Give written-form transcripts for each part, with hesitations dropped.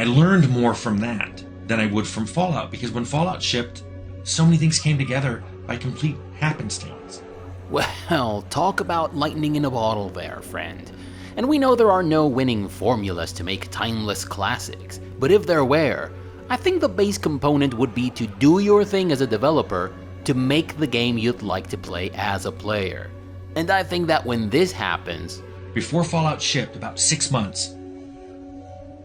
I learned more from that than I would from Fallout, because when Fallout shipped, so many things came together by complete happenstance. Well, talk about lightning in a bottle there, friend. And we know there are no winning formulas to make timeless classics, but if there were, I think the base component would be to do your thing as a developer to make the game you'd like to play as a player. And I think that when this happens... Before Fallout shipped, about 6 months,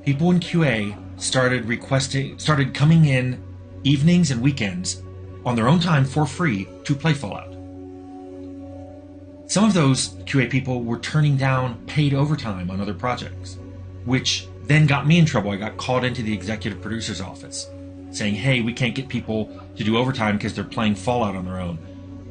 people in QA started coming in evenings and weekends on their own time for free to play Fallout. Some of those QA people were turning down paid overtime on other projects, which then got me in trouble. I got called into the executive producer's office saying, hey, we can't get people to do overtime because they're playing Fallout on their own.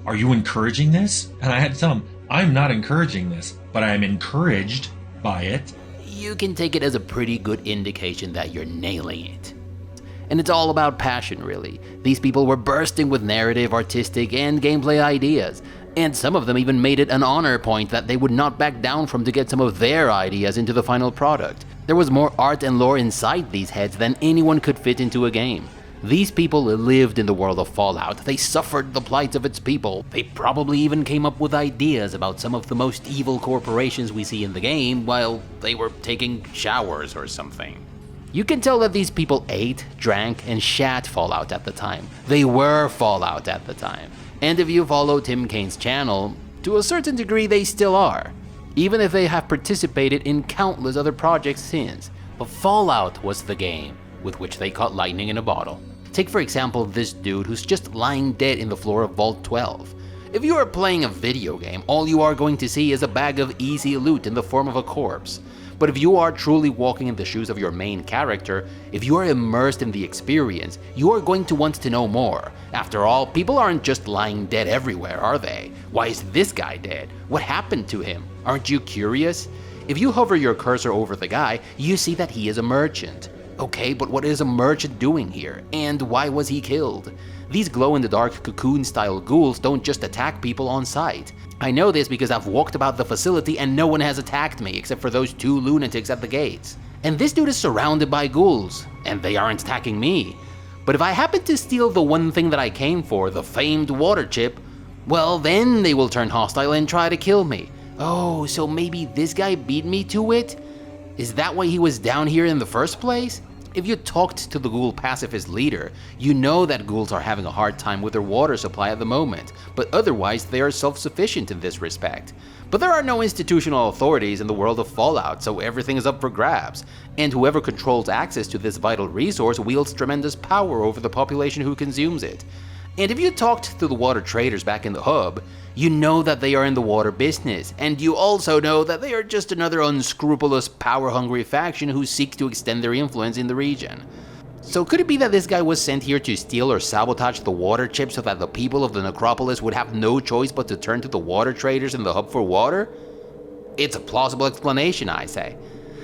Are you encouraging this? And I had to tell them, I'm not encouraging this, but I am encouraged by it. You can take it as a pretty good indication that you're nailing it. And it's all about passion, really. These people were bursting with narrative, artistic, and gameplay ideas. And some of them even made it an honor point that they would not back down from to get some of their ideas into the final product. There was more art and lore inside these heads than anyone could fit into a game. These people lived in the world of Fallout. They suffered the plights of its people. They probably even came up with ideas about some of the most evil corporations we see in the game while they were taking showers or something. You can tell that these people ate, drank, and shat Fallout at the time. They were Fallout at the time. And if you follow Tim Kane's channel, to a certain degree they still are, even if they have participated in countless other projects since. But Fallout was the game with which they caught lightning in a bottle. Take for example this dude who's just lying dead in the floor of Vault 12. If you are playing a video game, all you are going to see is a bag of easy loot in the form of a corpse. But if you are truly walking in the shoes of your main character, if you are immersed in the experience, you are going to want to know more. After all, people aren't just lying dead everywhere, are they? Why is this guy dead? What happened to him? Aren't you curious? If you hover your cursor over the guy, you see that he is a merchant. Okay, but what is a merchant doing here? And why was he killed? These glow-in-the-dark cocoon-style ghouls don't just attack people on sight. I know this because I've walked about the facility and no one has attacked me except for those 2 lunatics at the gates. And this dude is surrounded by ghouls, and they aren't attacking me. But if I happen to steal the one thing that I came for, the famed water chip, well then they will turn hostile and try to kill me. Oh, so maybe this guy beat me to it? Is that why he was down here in the first place? If you talked to the ghoul pacifist leader, you know that ghouls are having a hard time with their water supply at the moment, but otherwise they are self-sufficient in this respect. But there are no institutional authorities in the world of Fallout, so everything is up for grabs, and whoever controls access to this vital resource wields tremendous power over the population who consumes it. And if you talked to the water traders back in the hub, you know that they are in the water business, and you also know that they are just another unscrupulous, power-hungry faction who seek to extend their influence in the region. So could it be that this guy was sent here to steal or sabotage the water chip so that the people of the necropolis would have no choice but to turn to the water traders in the hub for water? It's a plausible explanation, I say.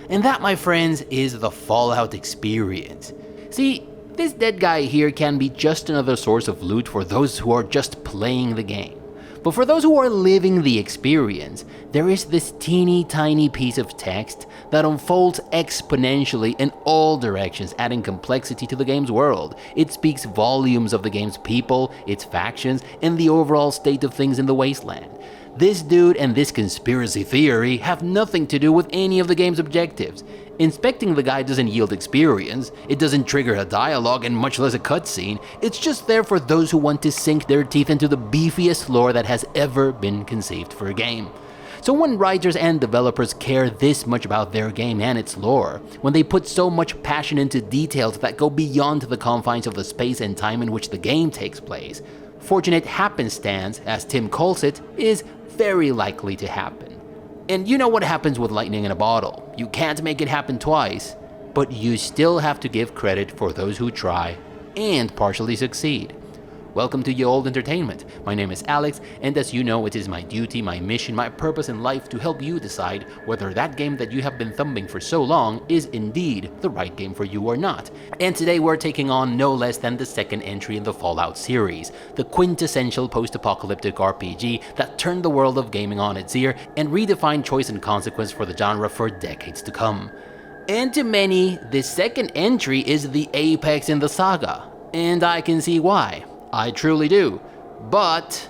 And that, my friends, is the Fallout experience. See, this dead guy here can be just another source of loot for those who are just playing the game. But for those who are living the experience, there is this teeny tiny piece of text that unfolds exponentially in all directions, adding complexity to the game's world. It speaks volumes of the game's people, its factions, and the overall state of things in the wasteland. This dude and this conspiracy theory have nothing to do with any of the game's objectives. Inspecting the guy doesn't yield experience, it doesn't trigger a dialogue and much less a cutscene, it's just there for those who want to sink their teeth into the beefiest lore that has ever been conceived for a game. So when writers and developers care this much about their game and its lore, when they put so much passion into details that go beyond the confines of the space and time in which the game takes place, fortunate happenstance, as Tim calls it, is very likely to happen. And you know what happens with lightning in a bottle. You can't make it happen twice, but you still have to give credit for those who try and partially succeed. Welcome to Ye Olde Entertainment. My name is Alex, and as you know, it is my duty, my mission, my purpose in life to help you decide whether that game that you have been thumbing for so long is indeed the right game for you or not. And today we're taking on no less than the second entry in the Fallout series, the quintessential post-apocalyptic RPG that turned the world of gaming on its ear and redefined choice and consequence for the genre for decades to come. And to many, this second entry is the apex in the saga, and I can see why. I truly do. But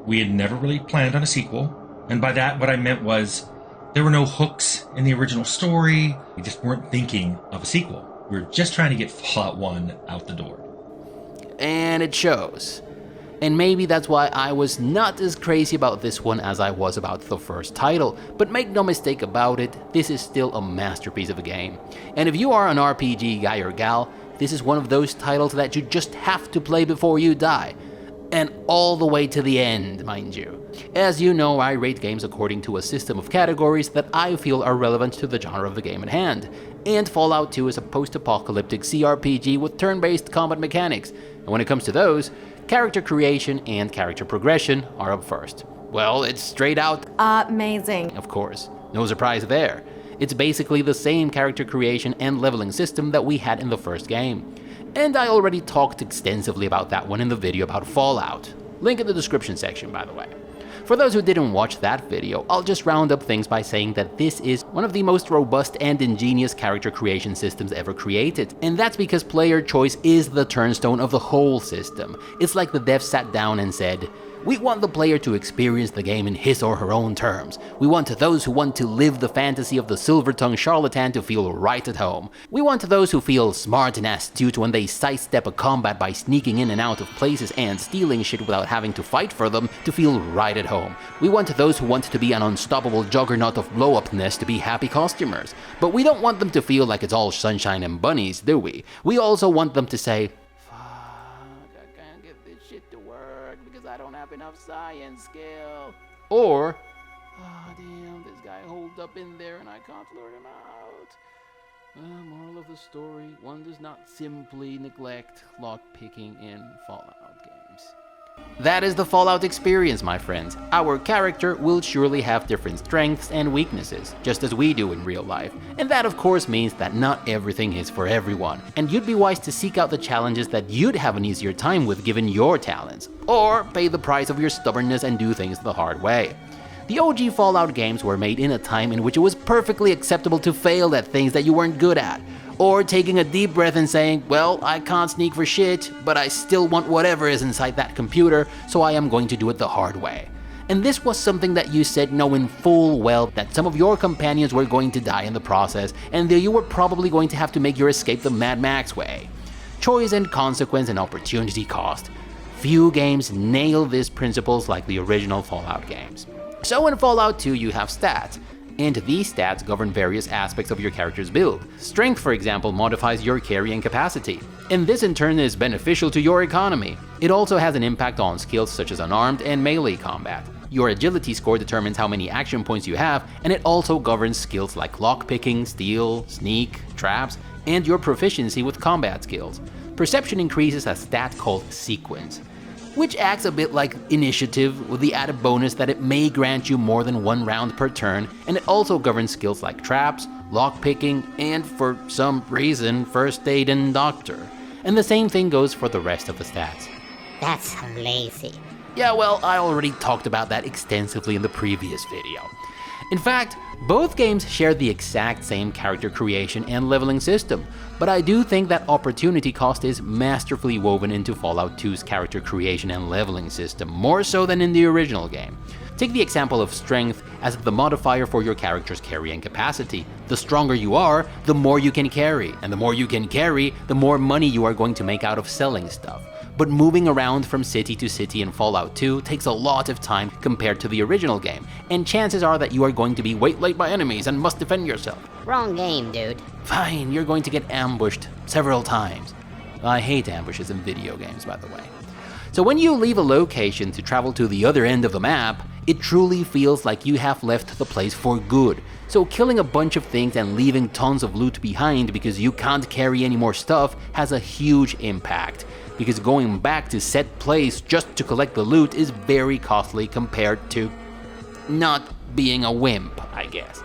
we had never really planned on a sequel, and by that what I meant was there were no hooks in the original story. We just weren't thinking of a sequel. We were just trying to get Fallout 1 out the door. And it shows. And maybe that's why I was not as crazy about this one as I was about the first title, but make no mistake about it, this is still a masterpiece of a game. And if you are an RPG guy or gal, this is one of those titles that you just have to play before you die. And all the way to the end, mind you. As you know, I rate games according to a system of categories that I feel are relevant to the genre of the game at hand. And Fallout 2 is a post-apocalyptic CRPG with turn-based combat mechanics. And when it comes to those, character creation and character progression are up first. Well, it's straight out amazing. Of course, no surprise there. It's basically the same character creation and leveling system that we had in the first game. And I already talked extensively about that one in the video about Fallout. Link in the description section, by the way. For those who didn't watch that video, I'll just round up things by saying that this is one of the most robust and ingenious character creation systems ever created. And that's because player choice is the turnstone of the whole system. It's like the devs sat down and said, we want the player to experience the game in his or her own terms. We want those who want to live the fantasy of the silver-tongued charlatan to feel right at home. We want those who feel smart and astute when they sidestep a combat by sneaking in and out of places and stealing shit without having to fight for them to feel right at home. We want those who want to be an unstoppable juggernaut of blow-upness to be happy costumers. But we don't want them to feel like it's all sunshine and bunnies, do we? We also want them to say, I don't have enough science skill. Or, oh damn, this guy holed up in there and I can't lure him out. Moral of the story, one does not simply neglect lockpicking in Fallout games. That is the Fallout experience, my friends. Our character will surely have different strengths and weaknesses, just as we do in real life. And that of course means that not everything is for everyone. And you'd be wise to seek out the challenges that you'd have an easier time with given your talents. Or pay the price of your stubbornness and do things the hard way. The OG Fallout games were made in a time in which it was perfectly acceptable to fail at things that you weren't good at. Or taking a deep breath and saying, well, I can't sneak for shit, but I still want whatever is inside that computer, so I am going to do it the hard way. And this was something that you said knowing full well that some of your companions were going to die in the process, and that you were probably going to have to make your escape the Mad Max way. Choice and consequence and opportunity cost. Few games nail these principles like the original Fallout games. So in Fallout 2 you have stats. And these stats govern various aspects of your character's build. Strength, for example, modifies your carrying capacity, and this in turn is beneficial to your economy. It also has an impact on skills such as unarmed and melee combat. Your agility score determines how many action points you have, and it also governs skills like lockpicking, steal, sneak, traps, and your proficiency with combat skills. Perception increases a stat called sequence, which acts a bit like initiative with the added bonus that it may grant you more than one round per turn, and it also governs skills like traps, lockpicking, and for some reason, first aid and doctor. And the same thing goes for the rest of the stats. That's lazy. Yeah, well, I already talked about that extensively in the previous video. In fact, both games share the exact same character creation and leveling system, but I do think that opportunity cost is masterfully woven into Fallout 2's character creation and leveling system, more so than in the original game. Take the example of strength as the modifier for your character's carrying capacity. The stronger you are, the more you can carry, and the more you can carry, the more money you are going to make out of selling stuff. But moving around from city to city in Fallout 2 takes a lot of time compared to the original game, and chances are that you are going to be waylaid by enemies and must defend yourself. Wrong game, dude. Fine, you're going to get ambushed several times. I hate ambushes in video games, by the way. So when you leave a location to travel to the other end of the map, it truly feels like you have left the place for good. So killing a bunch of things and leaving tons of loot behind because you can't carry any more stuff has a huge impact, because going back to set place just to collect the loot is very costly compared to not being a wimp, I guess.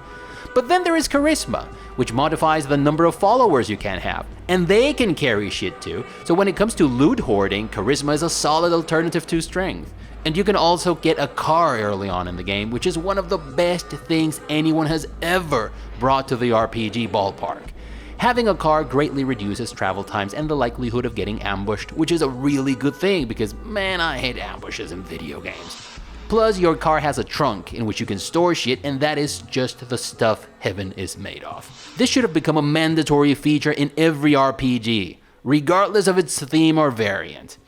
But then there is charisma, which modifies the number of followers you can have, and they can carry shit too, so when it comes to loot hoarding, charisma is a solid alternative to strength. And you can also get a car early on in the game, which is one of the best things anyone has ever brought to the RPG ballpark. Having a car greatly reduces travel times and the likelihood of getting ambushed, which is a really good thing because, man, I hate ambushes in video games. Plus, your car has a trunk in which you can store shit, and that is just the stuff heaven is made of. This should have become a mandatory feature in every RPG, regardless of its theme or variant.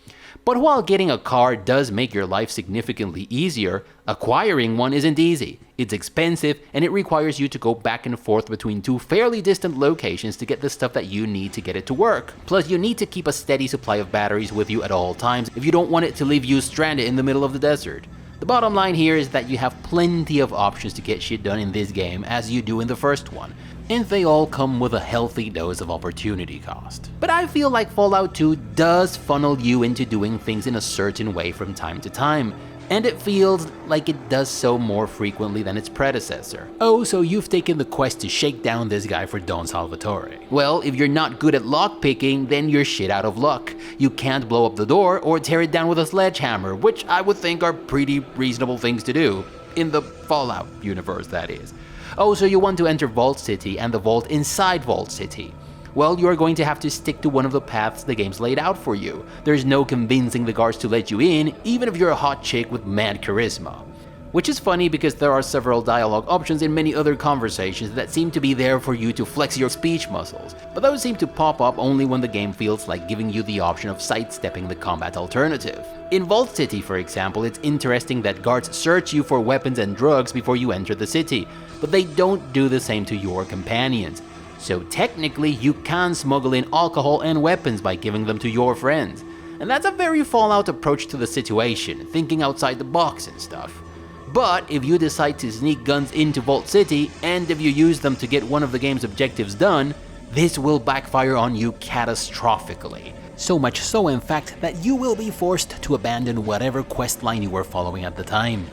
But while getting a car does make your life significantly easier, acquiring one isn't easy. It's expensive, and it requires you to go back and forth between two fairly distant locations to get the stuff that you need to get it to work. Plus, you need to keep a steady supply of batteries with you at all times if you don't want it to leave you stranded in the middle of the desert. The bottom line here is that you have plenty of options to get shit done in this game as you do in the first one, and they all come with a healthy dose of opportunity cost. But I feel like Fallout 2 does funnel you into doing things in a certain way from time to time, and it feels like it does so more frequently than its predecessor. Oh, so you've taken the quest to shake down this guy for Don Salvatore. Well, if you're not good at lockpicking, then you're shit out of luck. You can't blow up the door or tear it down with a sledgehammer, which I would think are pretty reasonable things to do. In the Fallout universe, that is. Oh, so you want to enter Vault City and the vault inside Vault City. Well, you're going to have to stick to one of the paths the game's laid out for you. There's no convincing the guards to let you in, even if you're a hot chick with mad charisma. Which is funny because there are several dialogue options in many other conversations that seem to be there for you to flex your speech muscles, but those seem to pop up only when the game feels like giving you the option of sidestepping the combat alternative. In Vault City, for example, it's interesting that guards search you for weapons and drugs before you enter the city, but they don't do the same to your companions. So technically, you can smuggle in alcohol and weapons by giving them to your friends. And that's a very Fallout approach to the situation, thinking outside the box and stuff. But if you decide to sneak guns into Vault City, and if you use them to get one of the game's objectives done, this will backfire on you catastrophically. So much so, in fact, that you will be forced to abandon whatever questline you were following at the time.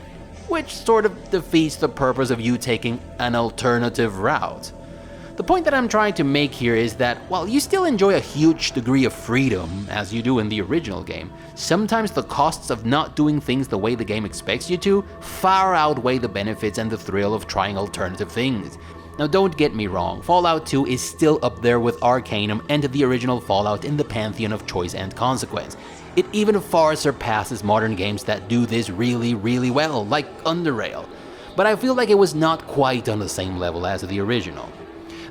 Which sort of defeats the purpose of you taking an alternative route. The point that I'm trying to make here is that while you still enjoy a huge degree of freedom, as you do in the original game, sometimes the costs of not doing things the way the game expects you to far outweigh the benefits and the thrill of trying alternative things. Now don't get me wrong, Fallout 2 is still up there with Arcanum and the original Fallout in the pantheon of choice and consequence. It even far surpasses modern games that do this really well, like UnderRail. But I feel like it was not quite on the same level as the original.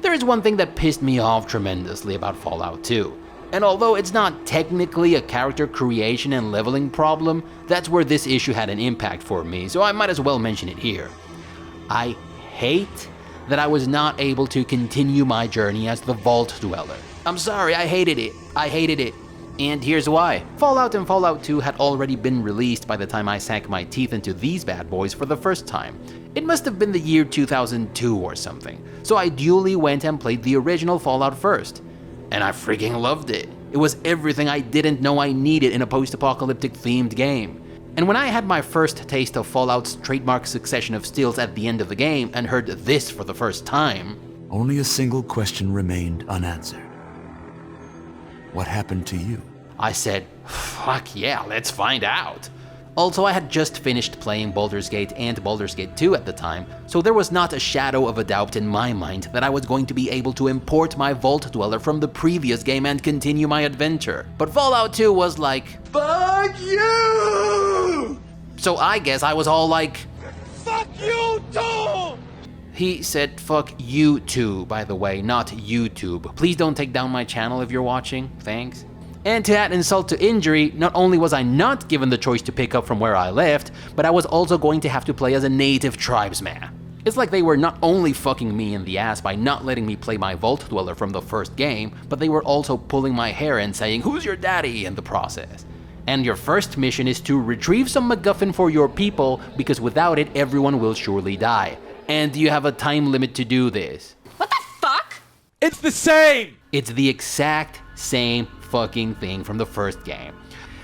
There is one thing that pissed me off tremendously about Fallout 2, and although it's not technically a character creation and leveling problem, that's where this issue had an impact for me, so I might as well mention it here. I hate that I was not able to continue my journey as the Vault Dweller. I'm sorry, I hated it. And here's why. Fallout and Fallout 2 had already been released by the time I sank my teeth into these bad boys for the first time. It must have been the year 2002 or something, so I duly went and played the original Fallout first. And I freaking loved it. It was everything I didn't know I needed in a post-apocalyptic themed game. And when I had my first taste of Fallout's trademark succession of stills at the end of the game and heard this for the first time... Only a single question remained unanswered. What happened to you? I said, fuck yeah, let's find out. Also, I had just finished playing Baldurs Gate and Baldurs Gate 2 at the time, so there was not a shadow of a doubt in my mind that I was going to be able to import my Vault Dweller from the previous game and continue my adventure. But Fallout 2 was like, fuck you! So I guess I was all like, fuck you too! He said fuck you too, by the way, not YouTube. Please don't take down my channel if you're watching, thanks. And to add insult to injury, not only was I not given the choice to pick up from where I left, but I was also going to have to play as a native tribesman. It's like they were not only fucking me in the ass by not letting me play my Vault Dweller from the first game, but they were also pulling my hair and saying, "Who's your daddy?" in the process. And your first mission is to retrieve some MacGuffin for your people, because without it, everyone will surely die. And you have a time limit to do this. What the fuck? It's the same! It's the exact same fucking thing from the first game.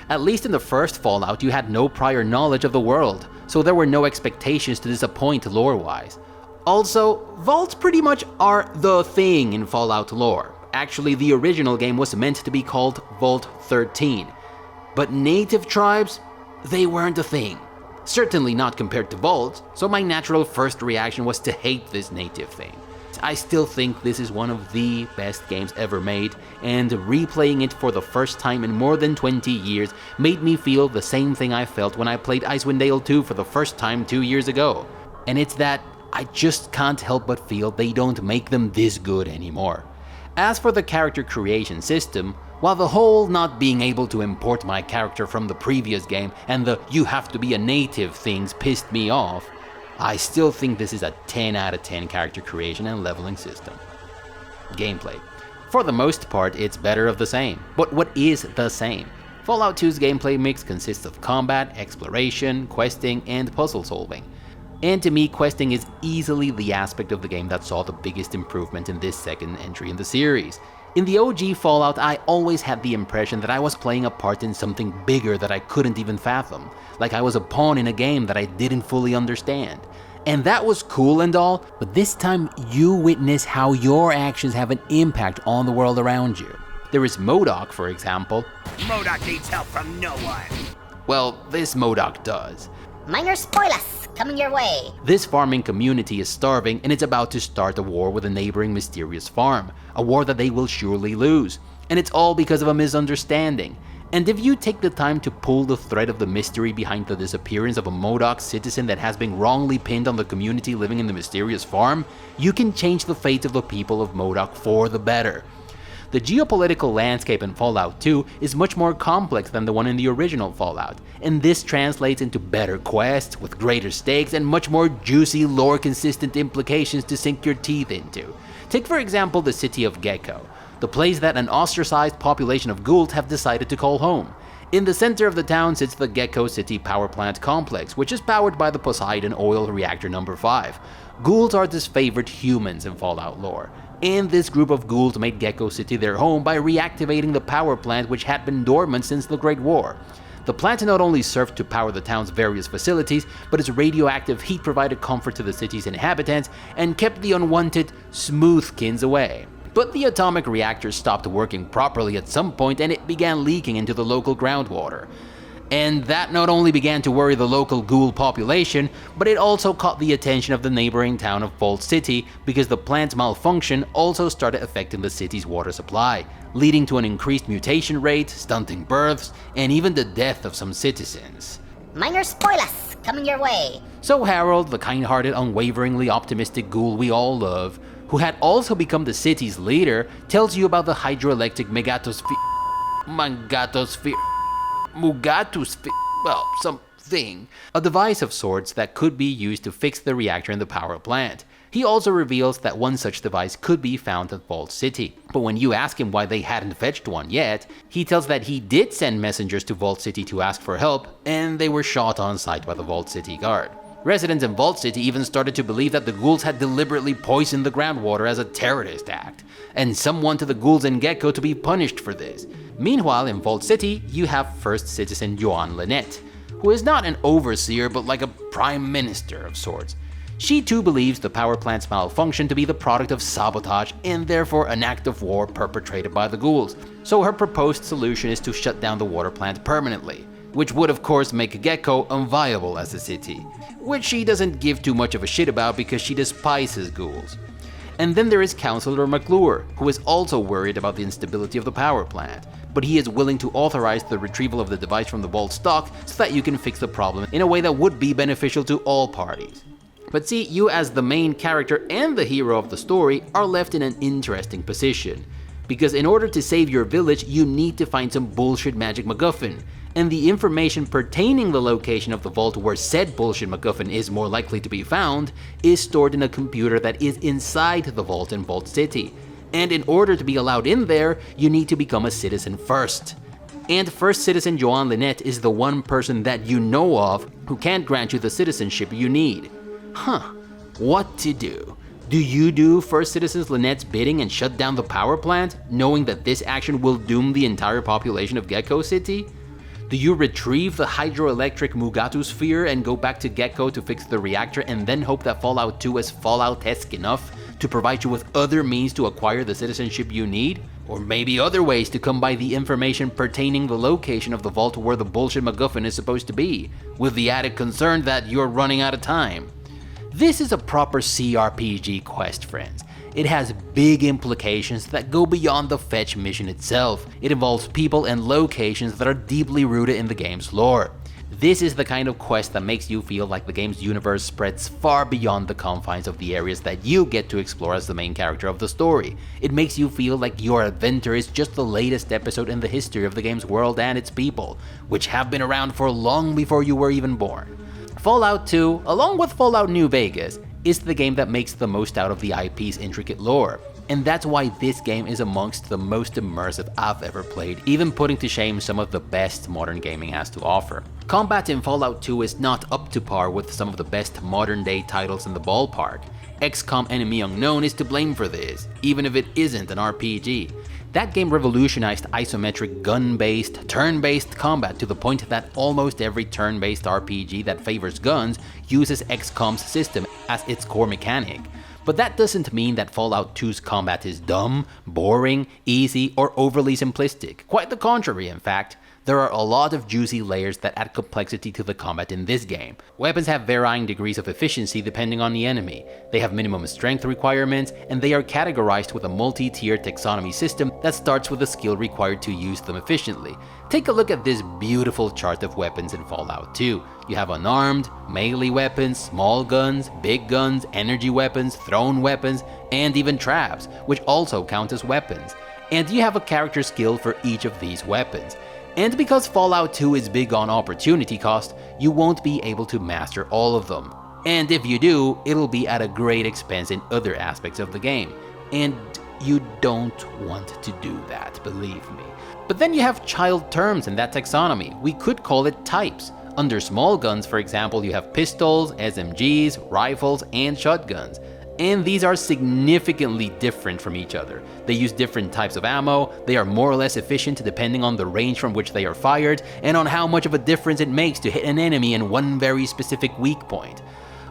At least in the first Fallout, you had no prior knowledge of the world, so there were no expectations to disappoint lore-wise. Also, vaults pretty much are the thing in Fallout lore. Actually, the original game was meant to be called Vault 13. But native tribes, they weren't a thing. Certainly not compared to vaults, so my natural first reaction was to hate this native thing. I still think this is one of the best games ever made, and replaying it for the first time in more than 20 years made me feel the same thing I felt when I played Icewind Dale 2 for the first time 2 years ago. And it's that I just can't help but feel they don't make them this good anymore. As for the character creation system, while the whole not being able to import my character from the previous game and the "you have to be a native" things pissed me off, I still think this is a 10 out of 10 character creation and leveling system. Gameplay. For the most part, it's better of the same. But what is the same? Fallout 2's gameplay mix consists of combat, exploration, questing, and puzzle solving. And to me, questing is easily the aspect of the game that saw the biggest improvement in this second entry in the series. In the OG Fallout, I always had the impression that I was playing a part in something bigger that I couldn't even fathom, like I was a pawn in a game that I didn't fully understand. And that was cool and all, but this time you witness how your actions have an impact on the world around you. There is MODOK, for example. MODOK needs help from no one. Well, this MODOK does. Minor spoilers coming your way. This farming community is starving and it's about to start a war with a neighboring mysterious farm, a war that they will surely lose. And it's all because of a misunderstanding. And if you take the time to pull the thread of the mystery behind the disappearance of a MODOK citizen that has been wrongly pinned on the community living in the mysterious farm, you can change the fate of the people of MODOK for the better. The geopolitical landscape in Fallout 2 is much more complex than the one in the original Fallout, and this translates into better quests, with greater stakes, and much more juicy, lore-consistent implications to sink your teeth into. Take for example the city of Gecko, the place that an ostracized population of ghouls have decided to call home. In the center of the town sits the Gecko City Power Plant Complex, which is powered by the Poseidon Oil Reactor No. 5. Ghouls are disfavored humans in Fallout lore, and this group of ghouls made Gecko City their home by reactivating the power plant which had been dormant since the Great War. The plant not only served to power the town's various facilities, but its radioactive heat provided comfort to the city's inhabitants and kept the unwanted smoothkins away. But the atomic reactor stopped working properly at some point and it began leaking into the local groundwater. And that not only began to worry the local ghoul population, but it also caught the attention of the neighboring town of Vault City because the plant's malfunction also started affecting the city's water supply, leading to an increased mutation rate, stunting births, and even the death of some citizens. Minor spoilers coming your way. So Harold, the kind-hearted, unwaveringly optimistic ghoul we all love, who had also become the city's leader, tells you about the hydroelectric something. A device of sorts that could be used to fix the reactor in the power plant. He also reveals that one such device could be found at Vault City. But when you ask him why they hadn't fetched one yet, he tells that he did send messengers to Vault City to ask for help, and they were shot on sight by the Vault City guard. Residents in Vault City even started to believe that the ghouls had deliberately poisoned the groundwater as a terrorist act, and some wanted the ghouls in Gecko to be punished for this. Meanwhile, in Vault City, you have First Citizen Joanne Lynette, who is not an overseer but like a prime minister of sorts. She too believes the power plant's malfunction to be the product of sabotage and therefore an act of war perpetrated by the ghouls, so her proposed solution is to shut down the water plant permanently, which would of course make Gecko unviable as a city, which she doesn't give too much of a shit about because she despises ghouls. And then there is Councillor McClure, who is also worried about the instability of the power plant, but he is willing to authorize the retrieval of the device from the vault stock so that you can fix the problem in a way that would be beneficial to all parties. But see, you as the main character and the hero of the story are left in an interesting position, because in order to save your village you need to find some bullshit magic MacGuffin, and the information pertaining the location of the vault where said bullshit MacGuffin is more likely to be found is stored in a computer that is inside the vault in Vault City. And in order to be allowed in there, you need to become a citizen first. And First Citizen Joanne Lynette is the one person that you know of who can't grant you the citizenship you need. What to do? Do you do First Citizen Lynette's bidding and shut down the power plant, knowing that this action will doom the entire population of Gecko City? Do you retrieve the hydroelectric Mugatu sphere and go back to Gecko to fix the reactor and then hope that Fallout 2 is Fallout-esque enough to provide you with other means to acquire the citizenship you need? Or maybe other ways to come by the information pertaining the location of the vault where the bullshit MacGuffin is supposed to be, with the added concern that you're running out of time. This is a proper CRPG quest, friends. it has big implications that go beyond the fetch mission itself. It involves people and locations that are deeply rooted in the game's lore. This is the kind of quest that makes you feel like the game's universe spreads far beyond the confines of the areas that you get to explore as the main character of the story. It makes you feel like your adventure is just the latest episode in the history of the game's world and its people, which have been around for long before you were even born. Fallout 2, along with Fallout New Vegas, is the game that makes the most out of the IP's intricate lore. And that's why this game is amongst the most immersive I've ever played, even putting to shame some of the best modern gaming has to offer. Combat in Fallout 2 is not up to par with some of the best modern day titles in the ballpark. XCOM Enemy Unknown is to blame for this, even if it isn't an RPG. That game revolutionized isometric gun-based, turn-based combat to the point that almost every turn-based RPG that favors guns uses XCOM's system as its core mechanic. But that doesn't mean that Fallout 2's combat is dumb, boring, easy, or overly simplistic. Quite the contrary, in fact. There are a lot of juicy layers that add complexity to the combat in this game. Weapons have varying degrees of efficiency depending on the enemy. They have minimum strength requirements, and they are categorized with a multi-tier taxonomy system that starts with the skill required to use them efficiently. Take a look at this beautiful chart of weapons in Fallout 2. You have unarmed, melee weapons, small guns, big guns, energy weapons, thrown weapons, and even traps, which also count as weapons. And you have a character skill for each of these weapons. And because Fallout 2 is big on opportunity cost, you won't be able to master all of them. And if you do, it'll be at a great expense in other aspects of the game. And you don't want to do that, believe me. But then you have child terms in that taxonomy. We could call it types. Under small guns, for example, you have pistols, SMGs, rifles, and shotguns. And these are significantly different from each other. They use different types of ammo, they are more or less efficient depending on the range from which they are fired, and on how much of a difference it makes to hit an enemy in one very specific weak point.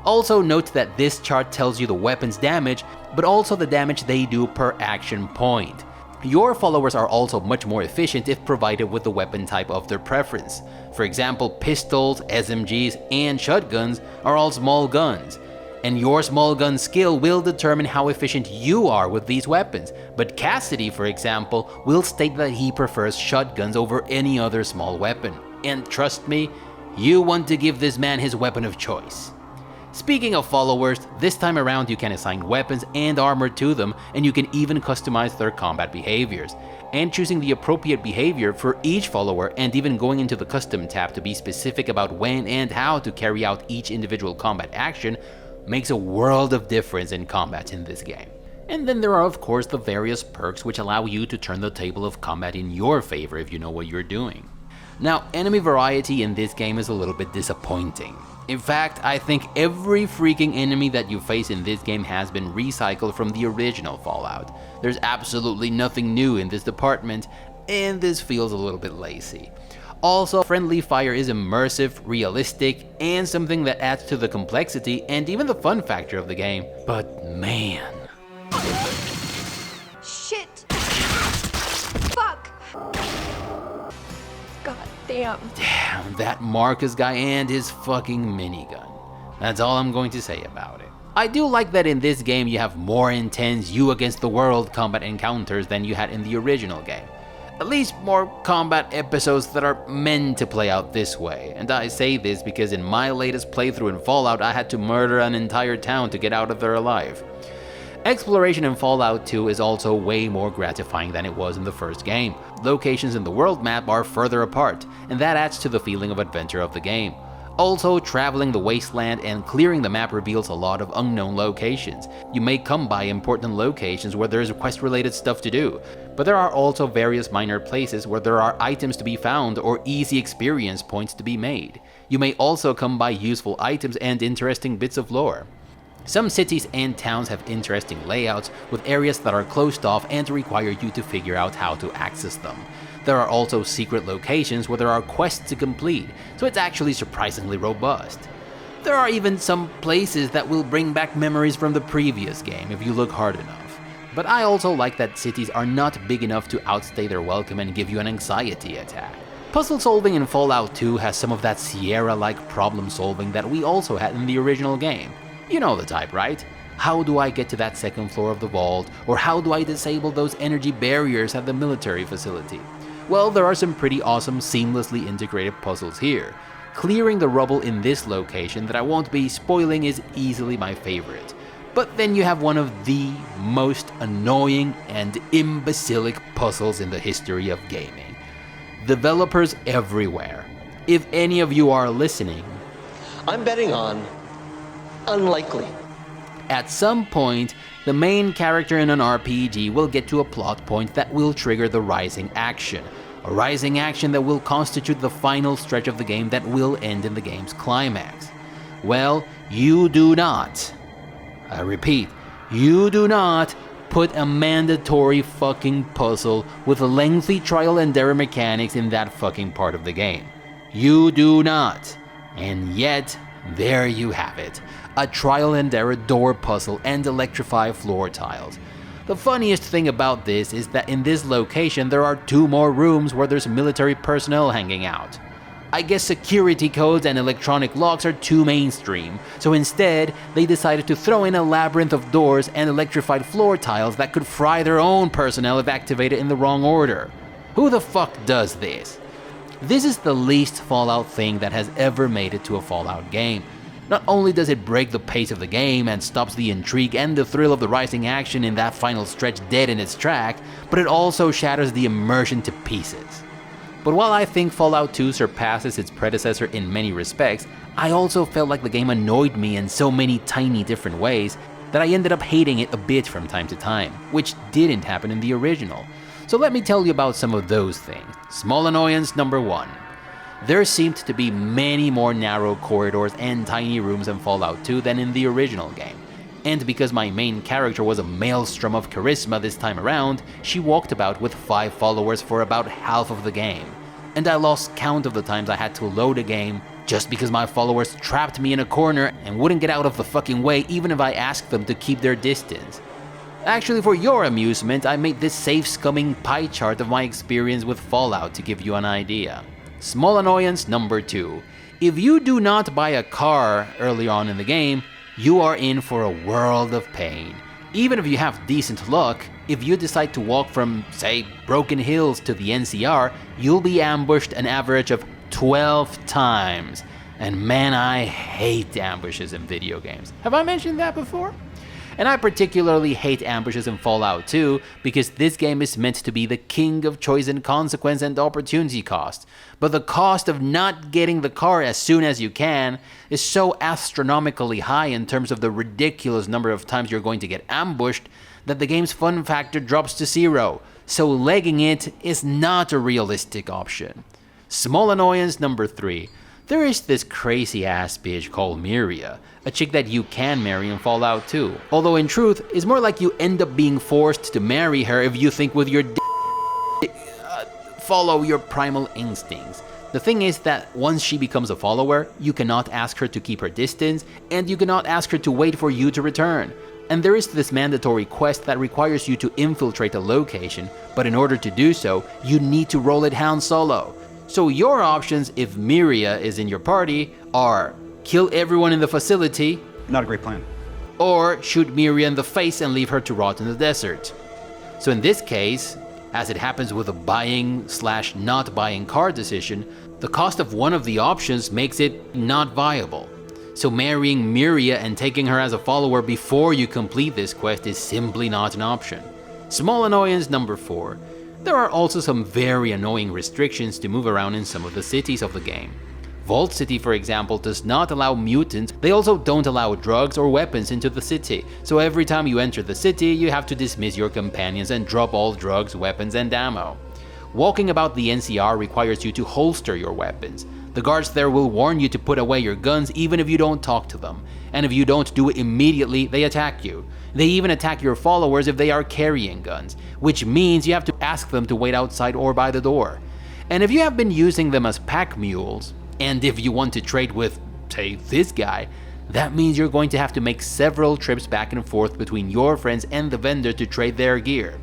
Also note that this chart tells you the weapon's damage, but also the damage they do per action point. Your followers are also much more efficient if provided with the weapon type of their preference. For example, pistols, SMGs, and shotguns are all small guns. And your small gun skill will determine how efficient you are with these weapons, but Cassidy, for example, will state that he prefers shotguns over any other small weapon. And trust me, you want to give this man his weapon of choice. Speaking of followers, this time around you can assign weapons and armor to them, and you can even customize their combat behaviors. And choosing the appropriate behavior for each follower, and even going into the custom tab to be specific about when and how to carry out each individual combat action, makes a world of difference in combat in this game. And then there are of course the various perks which allow you to turn the table of combat in your favor if you know what you're doing. Now, enemy variety in this game is a little bit disappointing. In fact, I think every freaking enemy that you face in this game has been recycled from the original Fallout. There's absolutely nothing new in this department, and this feels a little bit lazy. Also, friendly fire is immersive, realistic, and something that adds to the complexity and even the fun factor of the game. But man. Shit! Fuck! God damn. Damn, that Marcus guy and his fucking minigun. That's all I'm going to say about it. I do like that in this game you have more intense you against the world combat encounters than you had in the original game. At least more combat episodes that are meant to play out this way, and I say this because in my latest playthrough in Fallout I had to murder an entire town to get out of there alive. Exploration in Fallout 2 is also way more gratifying than it was in the first game. Locations in the world map are further apart, and that adds to the feeling of adventure of the game. Also, traveling the wasteland and clearing the map reveals a lot of unknown locations. You may come by important locations where there is quest-related stuff to do, but there are also various minor places where there are items to be found or easy experience points to be made. You may also come by useful items and interesting bits of lore. Some cities and towns have interesting layouts with areas that are closed off and require you to figure out how to access them. There are also secret locations where there are quests to complete, so it's actually surprisingly robust. There are even some places that will bring back memories from the previous game if you look hard enough. But I also like that cities are not big enough to outstay their welcome and give you an anxiety attack. Puzzle solving in Fallout 2 has some of that Sierra-like problem solving that we also had in the original game. You know the type, right? How do I get to that second floor of the vault? Or how do I disable those energy barriers at the military facility? Well, there are some pretty awesome seamlessly integrated puzzles here. Clearing the rubble in this location that I won't be spoiling is easily my favorite. But then you have one of the most annoying and imbecilic puzzles in the history of gaming. Developers everywhere, if any of you are listening, I'm betting on unlikely. At some point, the main character in an RPG will get to a plot point that will trigger the rising action. A rising action that will constitute the final stretch of the game that will end in the game's climax. Well, you do not, I repeat, you do not put a mandatory fucking puzzle with lengthy trial and error mechanics in that fucking part of the game. You do not. And yet, there you have it. A trial and error door puzzle and electrify floor tiles. The funniest thing about this is that in this location there are 2 more rooms where there's military personnel hanging out. I guess security codes and electronic locks are too mainstream, so instead they decided to throw in a labyrinth of doors and electrified floor tiles that could fry their own personnel if activated in the wrong order. Who the fuck does this? This is the least Fallout thing that has ever made it to a Fallout game. Not only does it break the pace of the game and stops the intrigue and the thrill of the rising action in that final stretch dead in its track, but it also shatters the immersion to pieces. But while I think Fallout 2 surpasses its predecessor in many respects, I also felt like the game annoyed me in so many tiny different ways that I ended up hating it a bit from time to time, which didn't happen in the original. So let me tell you about some of those things. Small annoyance number 1. There seemed to be many more narrow corridors and tiny rooms in Fallout 2 than in the original game. And because my main character was a maelstrom of charisma this time around, she walked about with 5 followers for about half of the game. And I lost count of the times I had to load a game just because my followers trapped me in a corner and wouldn't get out of the fucking way even if I asked them to keep their distance. Actually, for your amusement, I made this safe-scumming pie chart of my experience with Fallout to give you an idea. Small annoyance number 2. If you do not buy a car early on in the game, you are in for a world of pain. Even if you have decent luck, if you decide to walk from, say, Broken Hills to the NCR, you'll be ambushed an average of 12 times. And man, I hate ambushes in video games. Have I mentioned that before? And I particularly hate ambushes in Fallout 2 because this game is meant to be the king of choice and consequence and opportunity cost. But the cost of not getting the car as soon as you can is so astronomically high in terms of the ridiculous number of times you're going to get ambushed that the game's fun factor drops to 0. So legging it is not a realistic option. Small annoyance number 3. There is this crazy ass bitch called Miria, a chick that you can marry in Fallout 2. Although in truth, it's more like you end up being forced to marry her if you think with your follow your primal instincts. The thing is that once she becomes a follower, you cannot ask her to keep her distance, and you cannot ask her to wait for you to return. And there is this mandatory quest that requires you to infiltrate a location, but in order to do so, you need to roll it Han Solo. So your options if Miria is in your party are kill everyone in the facility, not a great plan, or shoot Miria in the face and leave her to rot in the desert. So in this case, as it happens with a buying/not buying car decision, the cost of one of the options makes it not viable. So marrying Miria and taking her as a follower before you complete this quest is simply not an option. Small annoyance number 4. There are also some very annoying restrictions to move around in some of the cities of the game. Vault City, for example, does not allow mutants. They also don't allow drugs or weapons into the city, so every time you enter the city, you have to dismiss your companions and drop all drugs, weapons, and ammo. Walking about the NCR requires you to holster your weapons. The guards there will warn you to put away your guns even if you don't talk to them, and if you don't do it immediately, they attack you. They even attack your followers if they are carrying guns, which means you have to ask them to wait outside or by the door. And if you have been using them as pack mules, and if you want to trade with, say, this guy, that means you're going to have to make several trips back and forth between your friends and the vendor to trade their gear.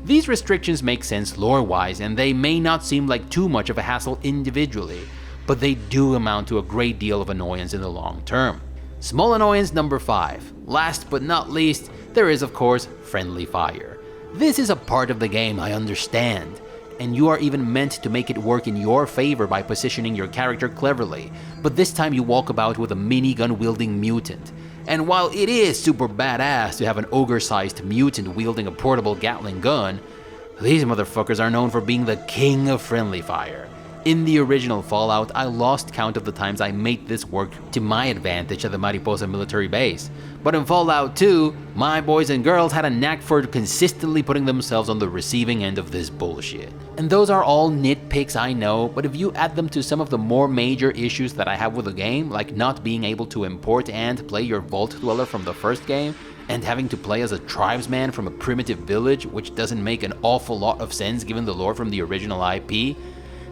These restrictions make sense lore-wise, and they may not seem like too much of a hassle individually, but they do amount to a great deal of annoyance in the long term. Small annoyance number 5. Last but not least, there is of course friendly fire. This is a part of the game I understand, and you are even meant to make it work in your favor by positioning your character cleverly, but this time you walk about with a minigun wielding mutant. And while it is super badass to have an ogre-sized mutant wielding a portable Gatling gun, these motherfuckers are known for being the king of friendly fire. In the original Fallout, I lost count of the times I made this work to my advantage at the Mariposa military base. But in Fallout 2, my boys and girls had a knack for consistently putting themselves on the receiving end of this bullshit. And those are all nitpicks, I know, but if you add them to some of the more major issues that I have with the game, like not being able to import and play your Vault Dweller from the first game, and having to play as a tribesman from a primitive village, which doesn't make an awful lot of sense given the lore from the original IP,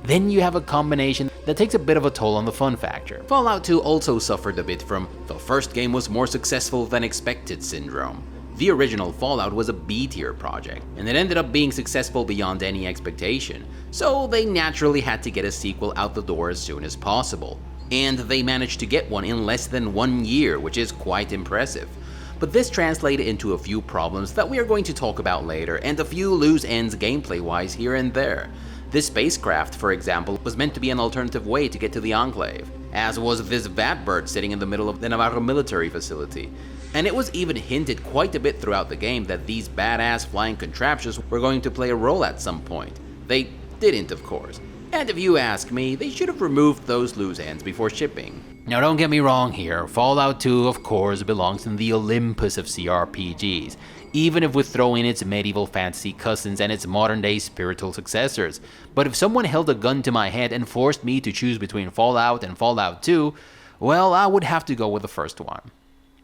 then you have a combination that takes a bit of a toll on the fun factor. Fallout 2 also suffered a bit from the first game was more successful than expected syndrome. The original Fallout was a B-tier project, and it ended up being successful beyond any expectation, so they naturally had to get a sequel out the door as soon as possible. And they managed to get one in less than 1 year, which is quite impressive. But this translated into a few problems that we are going to talk about later, and a few loose ends gameplay-wise here and there. This spacecraft, for example, was meant to be an alternative way to get to the Enclave, as was this Vatbird sitting in the middle of the Navarro military facility. And it was even hinted quite a bit throughout the game that these badass flying contraptions were going to play a role at some point. They didn't, of course. And if you ask me, they should have removed those loose ends before shipping. Now don't get me wrong here, Fallout 2 of course belongs in the Olympus of CRPGs, even if we throw in its medieval fantasy cousins and its modern day spiritual successors. But if someone held a gun to my head and forced me to choose between Fallout and Fallout 2, well, I would have to go with the first one.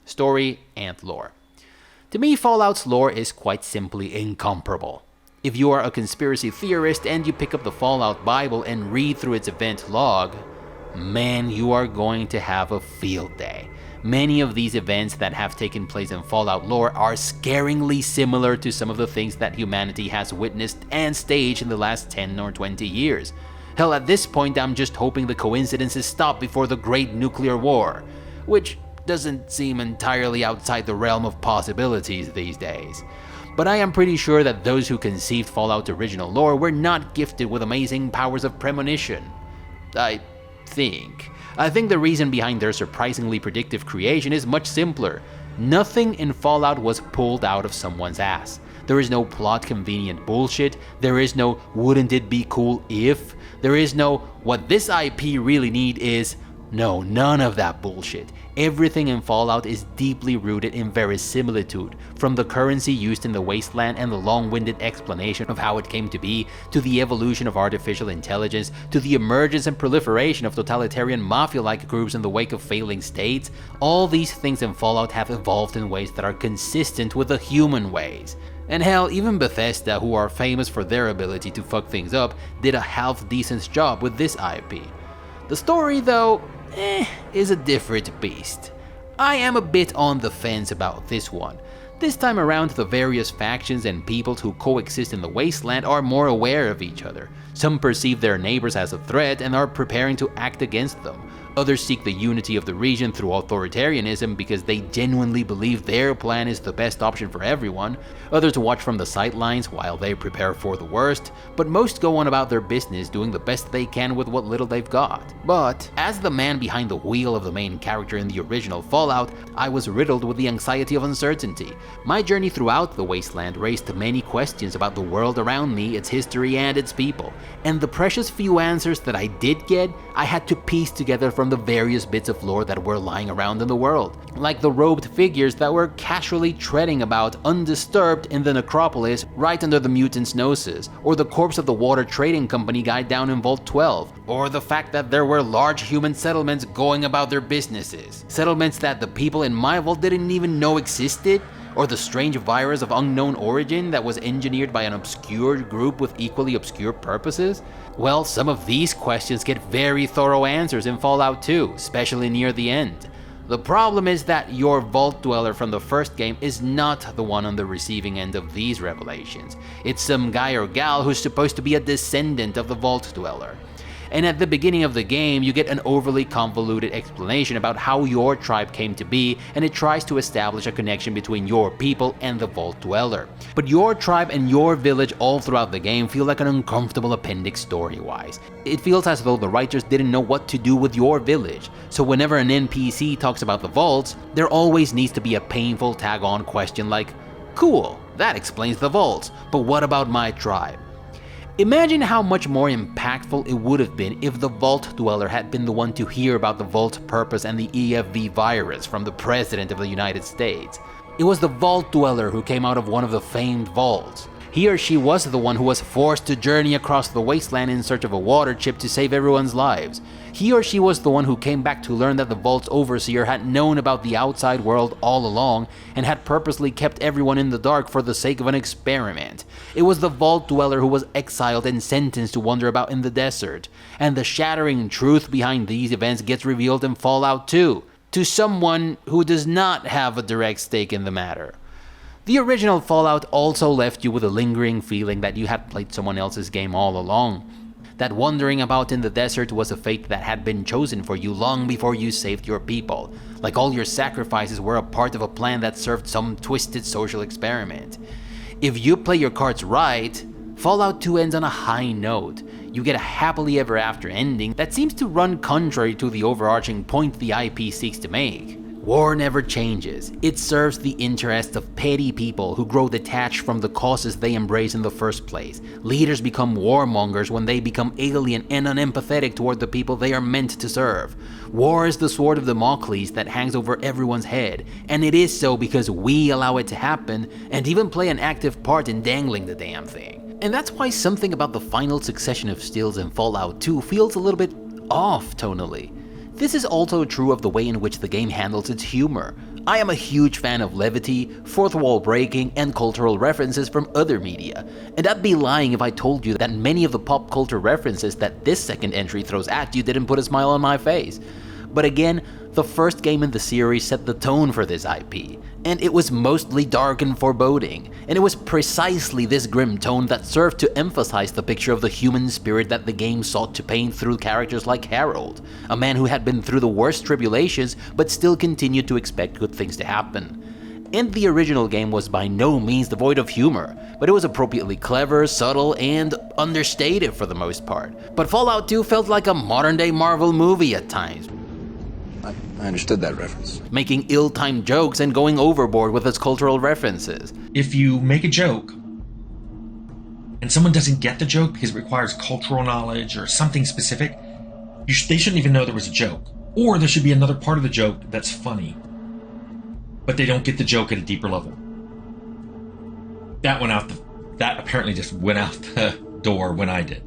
Story and lore. To me, Fallout's lore is quite simply incomparable. If you are a conspiracy theorist and you pick up the Fallout Bible and read through its event log, man, you are going to have a field day. Many of these events that have taken place in Fallout lore are scaringly similar to some of the things that humanity has witnessed and staged in the last 10 or 20 years. Hell, at this point I'm just hoping the coincidences stop before the Great Nuclear War, which doesn't seem entirely outside the realm of possibilities these days. But I am pretty sure that those who conceived Fallout's original lore were not gifted with amazing powers of premonition. I think the reason behind their surprisingly predictive creation is much simpler. Nothing in Fallout was pulled out of someone's ass. There is no plot convenient bullshit, there is no wouldn't it be cool if, there is no what this IP really need is, no, none of that bullshit. Everything in Fallout is deeply rooted in verisimilitude, from the currency used in the Wasteland and the long-winded explanation of how it came to be, to the evolution of artificial intelligence, to the emergence and proliferation of totalitarian mafia-like groups in the wake of failing states. All these things in Fallout have evolved in ways that are consistent with the human ways. And hell, even Bethesda, who are famous for their ability to fuck things up, did a half-decent job with this IP. The story, though, is a different beast. I am a bit on the fence about this one. This time around, the various factions and peoples who coexist in the Wasteland are more aware of each other. Some perceive their neighbors as a threat and are preparing to act against them. Others seek the unity of the region through authoritarianism because they genuinely believe their plan is the best option for everyone. Others watch from the sidelines while they prepare for the worst, but most go on about their business doing the best they can with what little they've got. But as the man behind the wheel of the main character in the original Fallout, I was riddled with the anxiety of uncertainty. My journey throughout the Wasteland raised many questions about the world around me, its history, and its people. And the precious few answers that I did get, I had to piece together from the various bits of lore that were lying around in the world, like the robed figures that were casually treading about undisturbed in the necropolis right under the mutants' noses, or the corpse of the water trading company guy down in Vault 12, or the fact that there were large human settlements going about their businesses, settlements that the people in my vault didn't even know existed, or the strange virus of unknown origin that was engineered by an obscure group with equally obscure purposes? Well, some of these questions get very thorough answers in Fallout 2, especially near the end. The problem is that your Vault Dweller from the first game is not the one on the receiving end of these revelations. It's some guy or gal who's supposed to be a descendant of the Vault Dweller. and at the beginning of the game you get an overly convoluted explanation about how your tribe came to be, and it tries to establish a connection between your people and the Vault Dweller. But your tribe and your village all throughout the game feel like an uncomfortable appendix story-wise. It feels as though the writers didn't know what to do with your village, so whenever an NPC talks about the vaults, there always needs to be a painful tag-on question like, "Cool, that explains the vaults, but what about my tribe?" Imagine how much more impactful it would have been if the Vault Dweller had been the one to hear about the Vault's purpose and the EFV virus from the President of the United States. It was the Vault Dweller who came out of one of the famed vaults. He or she was the one who was forced to journey across the wasteland in search of a water chip to save everyone's lives. He or she was the one who came back to learn that the Vault's overseer had known about the outside world all along and had purposely kept everyone in the dark for the sake of an experiment. It was the Vault Dweller who was exiled and sentenced to wander about in the desert. And the shattering truth behind these events gets revealed in Fallout 2, to someone who does not have a direct stake in the matter. The original Fallout also left you with a lingering feeling that you had played someone else's game all along. That wandering about in the desert was a fate that had been chosen for you long before you saved your people, like all your sacrifices were a part of a plan that served some twisted social experiment. If you play your cards right, Fallout 2 ends on a high note. You get a happily ever after ending that seems to run contrary to the overarching point the IP seeks to make. War never changes. It serves the interests of petty people who grow detached from the causes they embrace in the first place. Leaders become warmongers when they become alien and unempathetic toward the people they are meant to serve. War is the sword of Damocles that hangs over everyone's head, and it is so because we allow it to happen and even play an active part in dangling the damn thing. And that's why something about the final succession of stills in Fallout 2 feels a little bit off tonally. This is also true of the way in which the game handles its humor. I am a huge fan of levity, fourth wall breaking, and cultural references from other media, and I'd be lying if I told you that many of the pop culture references that this second entry throws at you didn't put a smile on my face. But again, the first game in the series set the tone for this IP, and it was mostly dark and foreboding, and it was precisely this grim tone that served to emphasize the picture of the human spirit that the game sought to paint through characters like Harold, a man who had been through the worst tribulations but still continued to expect good things to happen. And the original game was by no means devoid of humor, but it was appropriately clever, subtle, and understated for the most part. But Fallout 2 felt like a modern-day Marvel movie at times. I understood that reference. Making ill-timed jokes and going overboard with its cultural references. If you make a joke and someone doesn't get the joke because it requires cultural knowledge or something specific, they shouldn't even know there was a joke. Or there should be another part of the joke that's funny, but they don't get the joke at a deeper level. That apparently just went out the door when I did.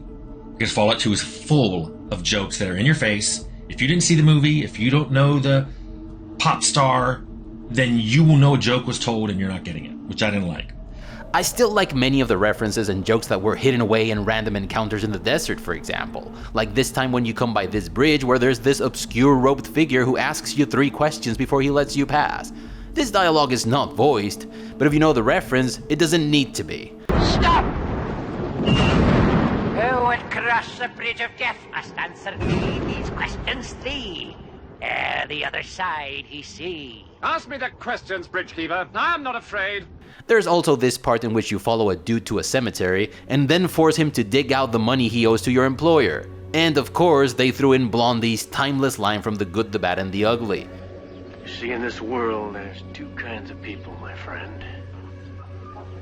Because Fallout 2 is full of jokes that are in your face. If you didn't see the movie, if you don't know the pop star, then you will know a joke was told and you're not getting it, which I didn't like. I still like many of the references and jokes that were hidden away in random encounters in the desert, for example. Like this time when you come by this bridge where there's this obscure robed figure who asks you 3 questions before he lets you pass. This dialogue is not voiced, but if you know the reference, it doesn't need to be. Stop! Who would cross the bridge of death must answer me these questions 3. The other side he see. Ask me the questions, Bridgekeeper. I'm not afraid. There's also this part in which you follow a dude to a cemetery and then force him to dig out the money he owes to your employer. And of course, they threw in Blondie's timeless line from The Good, the Bad, and the Ugly. You see, in this world, there's 2 kinds of people, my friend.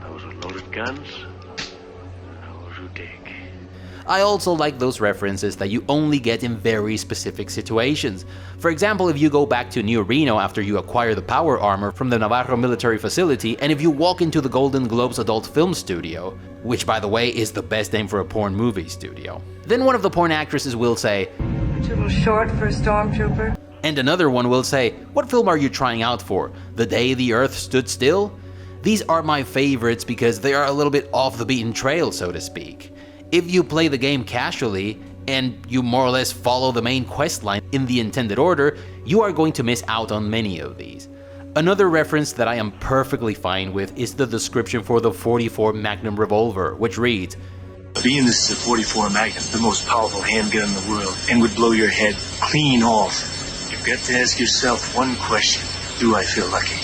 Those with loaded guns, and those who dig. I also like those references that you only get in very specific situations. For example, if you go back to New Reno after you acquire the power armor from the Navarro military facility, and if you walk into the Golden Globes adult film studio, which by the way is the best name for a porn movie studio, then one of the porn actresses will say, "It's a little short for a stormtrooper." And another one will say, "What film are you trying out for? The Day the Earth Stood Still?" These are my favorites because they are a little bit off the beaten trail, so to speak. If you play the game casually, and you more or less follow the main questline in the intended order, you are going to miss out on many of these. Another reference that I am perfectly fine with is the description for the .44 Magnum revolver, which reads, Being this is a 44 Magnum, the most powerful handgun in the world, and would blow your head clean off, you've got to ask yourself one question. Do I feel lucky?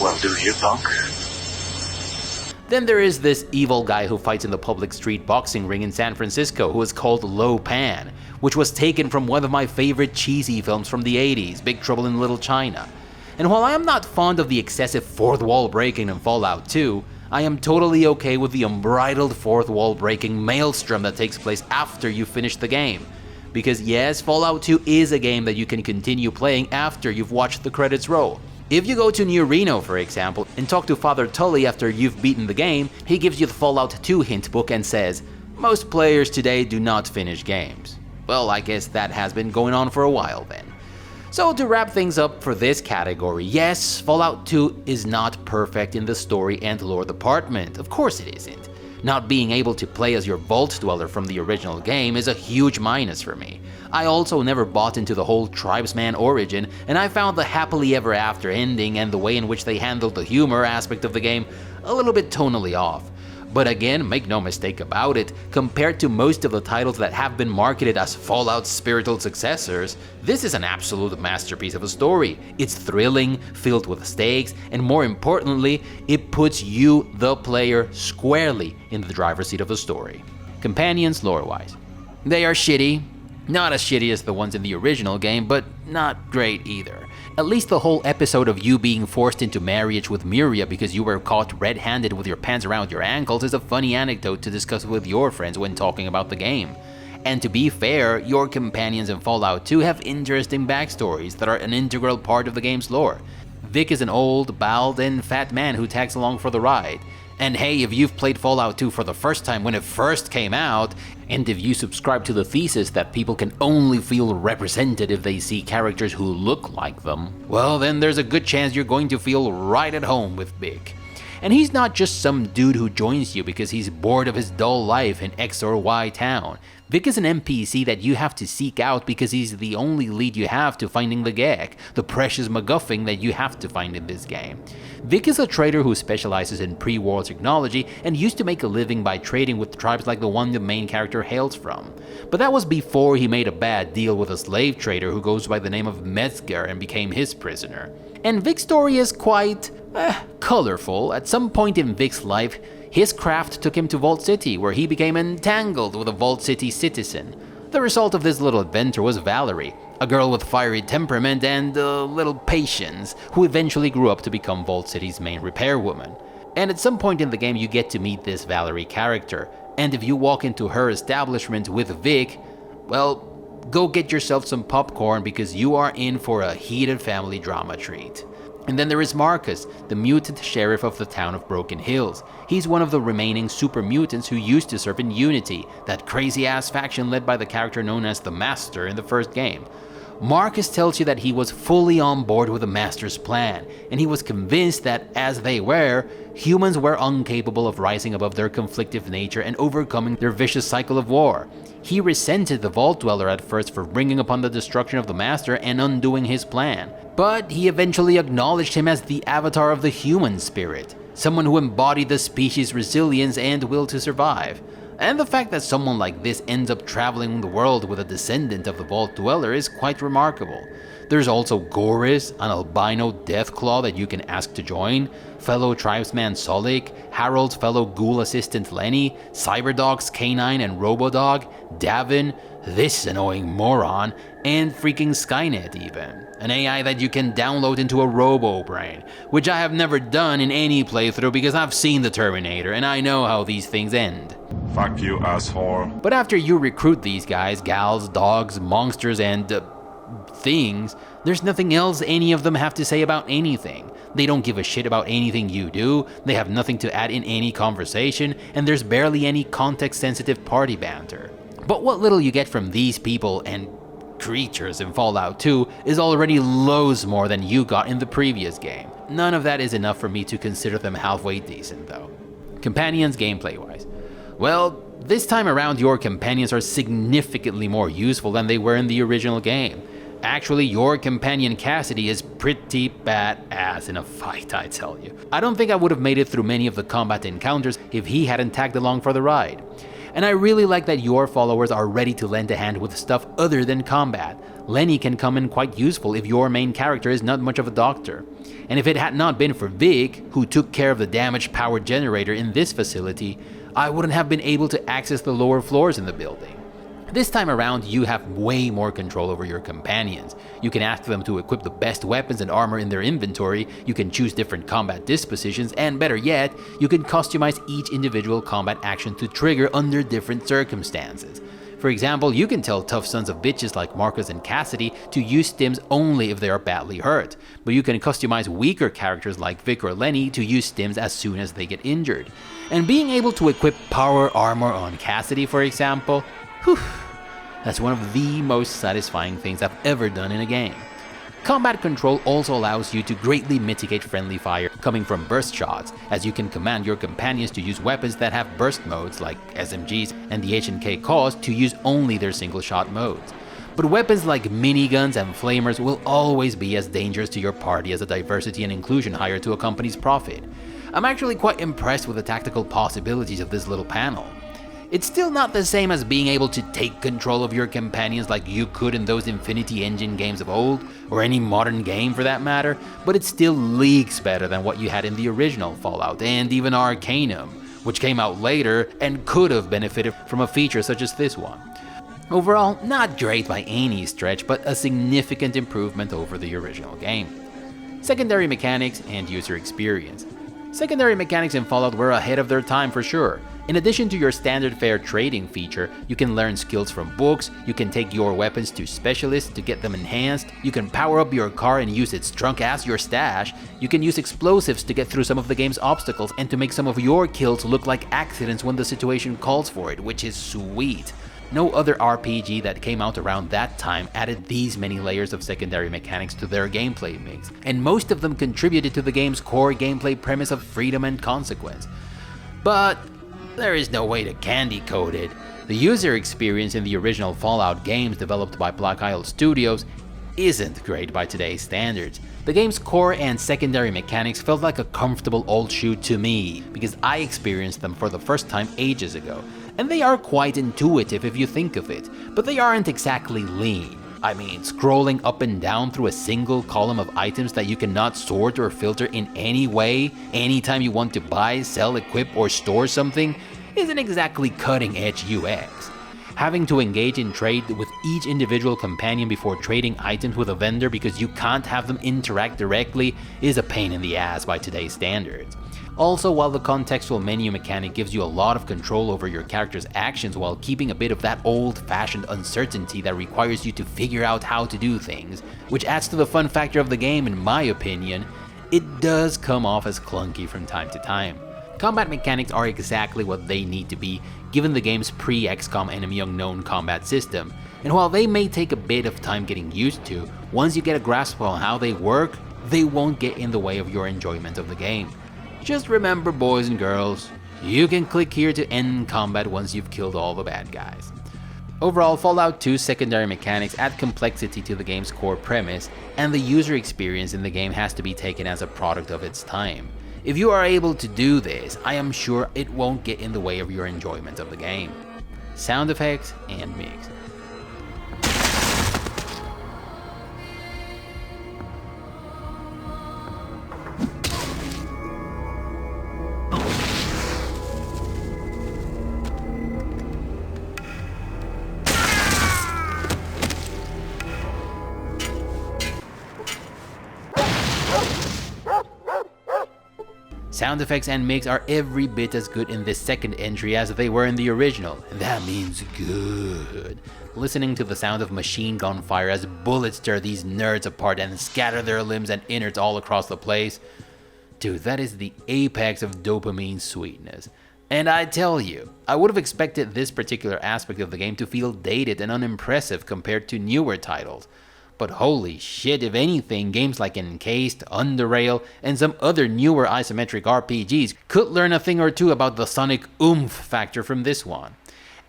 Well, do you, punk? Then there is this evil guy who fights in the public street boxing ring in San Francisco who is called Lo Pan, which was taken from one of my favorite cheesy films from the 80s, Big Trouble in Little China. And while I am not fond of the excessive fourth wall breaking in Fallout 2, I am totally okay with the unbridled fourth wall breaking maelstrom that takes place after you finish the game. Because yes, Fallout 2 is a game that you can continue playing after you've watched the credits roll. If you go to New Reno, for example, and talk to Father Tully after you've beaten the game, he gives you the Fallout 2 hint book and says, "Most players today do not finish games." Well, I guess that has been going on for a while then. So to wrap things up for this category, yes, Fallout 2 is not perfect in the story and lore department. Of course it isn't. Not being able to play as your Vault Dweller from the original game is a huge minus for me. I also never bought into the whole tribesman origin, and I found the happily ever after ending and the way in which they handled the humor aspect of the game a little bit tonally off. But again, make no mistake about it, compared to most of the titles that have been marketed as Fallout's spiritual successors, this is an absolute masterpiece of a story. It's thrilling, filled with stakes, and more importantly, it puts you, the player, squarely in the driver's seat of the story. Companions lore-wise. They are shitty. Not as shitty as the ones in the original game, but not great either. At least the whole episode of you being forced into marriage with Miria because you were caught red-handed with your pants around your ankles is a funny anecdote to discuss with your friends when talking about the game. And to be fair, your companions in Fallout 2 have interesting backstories that are an integral part of the game's lore. Vic is an old, bald, and fat man who tags along for the ride. And hey, if you've played Fallout 2 for the first time when it first came out, and if you subscribe to the thesis that people can only feel represented if they see characters who look like them, well then there's a good chance you're going to feel right at home with Vic. And he's not just some dude who joins you because he's bored of his dull life in X or Y town. Vic is an NPC that you have to seek out because he's the only lead you have to finding the Gek, the precious MacGuffin that you have to find in this game. Vic is a trader who specializes in pre-war technology and used to make a living by trading with tribes like the one the main character hails from. But that was before he made a bad deal with a slave trader who goes by the name of Metzger and became his prisoner. And Vic's story is quite colorful. At some point in Vic's life, his craft took him to Vault City, where he became entangled with a Vault City citizen. The result of this little adventure was Valerie, a girl with fiery temperament and a little patience, who eventually grew up to become Vault City's main repairwoman. And at some point in the game you get to meet this Valerie character, and if you walk into her establishment with Vic, well, go get yourself some popcorn because you are in for a heated family drama treat. And then there is Marcus, the mutant sheriff of the town of Broken Hills. He's one of the remaining super mutants who used to serve in Unity, that crazy-ass faction led by the character known as the Master in the first game. Marcus tells you that he was fully on board with the Master's plan, and he was convinced that, as they were, humans were incapable of rising above their conflictive nature and overcoming their vicious cycle of war. He resented the Vault Dweller at first for bringing upon the destruction of the Master and undoing his plan, but he eventually acknowledged him as the avatar of the human spirit, someone who embodied the species' resilience and will to survive. And the fact that someone like this ends up traveling the world with a descendant of the Vault Dweller is quite remarkable. There's also Goris, an albino Deathclaw that you can ask to join, fellow tribesman Solik, Harold's fellow ghoul assistant Lenny, Cyberdogs K9 and Robodog, Davin, this annoying moron, and freaking Skynet even. An AI that you can download into a robo-brain, which I have never done in any playthrough because I've seen the Terminator and I know how these things end. Fuck you, asshole. But after you recruit these guys, gals, dogs, monsters, and things, there's nothing else any of them have to say about anything. They don't give a shit about anything you do, they have nothing to add in any conversation, and there's barely any context-sensitive party banter. But what little you get from these people and creatures in Fallout 2 is already loads more than you got in the previous game. None of that is enough for me to consider them halfway decent though. Companions gameplay-wise. Well, this time around your companions are significantly more useful than they were in the original game. Actually, your companion Cassidy is pretty badass in a fight, I tell you. I don't think I would have made it through many of the combat encounters if he hadn't tagged along for the ride. And I really like that your followers are ready to lend a hand with stuff other than combat. Lenny can come in quite useful if your main character is not much of a doctor. And if it had not been for Vic, who took care of the damaged power generator in this facility, I wouldn't have been able to access the lower floors in the building. This time around, you have way more control over your companions. You can ask them to equip the best weapons and armor in their inventory, you can choose different combat dispositions, and better yet, you can customize each individual combat action to trigger under different circumstances. For example, you can tell tough sons of bitches like Marcus and Cassidy to use stims only if they are badly hurt, but you can customize weaker characters like Vic or Lenny to use stims as soon as they get injured. And being able to equip power armor on Cassidy, for example, whew, that's one of the most satisfying things I've ever done in a game. Combat control also allows you to greatly mitigate friendly fire coming from burst shots, as you can command your companions to use weapons that have burst modes like SMGs and the H&K cause to use only their single shot modes. But weapons like miniguns and flamers will always be as dangerous to your party as the diversity and inclusion hire to a company's profit. I'm actually quite impressed with the tactical possibilities of this little panel. It's still not the same as being able to take control of your companions like you could in those Infinity Engine games of old, or any modern game for that matter, but it still leagues better than what you had in the original Fallout and even Arcanum, which came out later and could have benefited from a feature such as this one. Overall, not great by any stretch, but a significant improvement over the original game. Secondary mechanics and user experience. Secondary mechanics in Fallout were ahead of their time for sure. In addition to your standard fare trading feature, you can learn skills from books, you can take your weapons to specialists to get them enhanced, you can power up your car and use its trunk as your stash, you can use explosives to get through some of the game's obstacles and to make some of your kills look like accidents when the situation calls for it, which is sweet. No other RPG that came out around that time added these many layers of secondary mechanics to their gameplay mix, and most of them contributed to the game's core gameplay premise of freedom and consequence. But there is no way to candy coat it. The user experience in the original Fallout games developed by Black Isle Studios isn't great by today's standards. The game's core and secondary mechanics felt like a comfortable old shoe to me, because I experienced them for the first time ages ago. And they are quite intuitive if you think of it, but they aren't exactly lean. I mean, scrolling up and down through a single column of items that you cannot sort or filter in any way, anytime you want to buy, sell, equip, or store something, isn't exactly cutting-edge UX. Having to engage in trade with each individual companion before trading items with a vendor because you can't have them interact directly is a pain in the ass by today's standards. Also, while the contextual menu mechanic gives you a lot of control over your character's actions while keeping a bit of that old-fashioned uncertainty that requires you to figure out how to do things, which adds to the fun factor of the game in my opinion, it does come off as clunky from time to time. Combat mechanics are exactly what they need to be, given the game's pre-XCOM Enemy Unknown combat system, and while they may take a bit of time getting used to, once you get a grasp on how they work, they won't get in the way of your enjoyment of the game. Just remember, boys and girls, you can click here to end combat once you've killed all the bad guys. Overall, Fallout 2's secondary mechanics add complexity to the game's core premise, and the user experience in the game has to be taken as a product of its time. If you are able to do this, I am sure it won't get in the way of your enjoyment of the game. Sound effects and mix. Sound effects and mix are every bit as good in this second entry as they were in the original, and that means good. Listening to the sound of machine gun fire as bullets tear these nerds apart and scatter their limbs and innards all across the place, dude, that is the apex of dopamine sweetness. And I tell you, I would have expected this particular aspect of the game to feel dated and unimpressive compared to newer titles. But holy shit, if anything, games like Encased, UnderRail, and some other newer isometric RPGs could learn a thing or two about the sonic oomph factor from this one.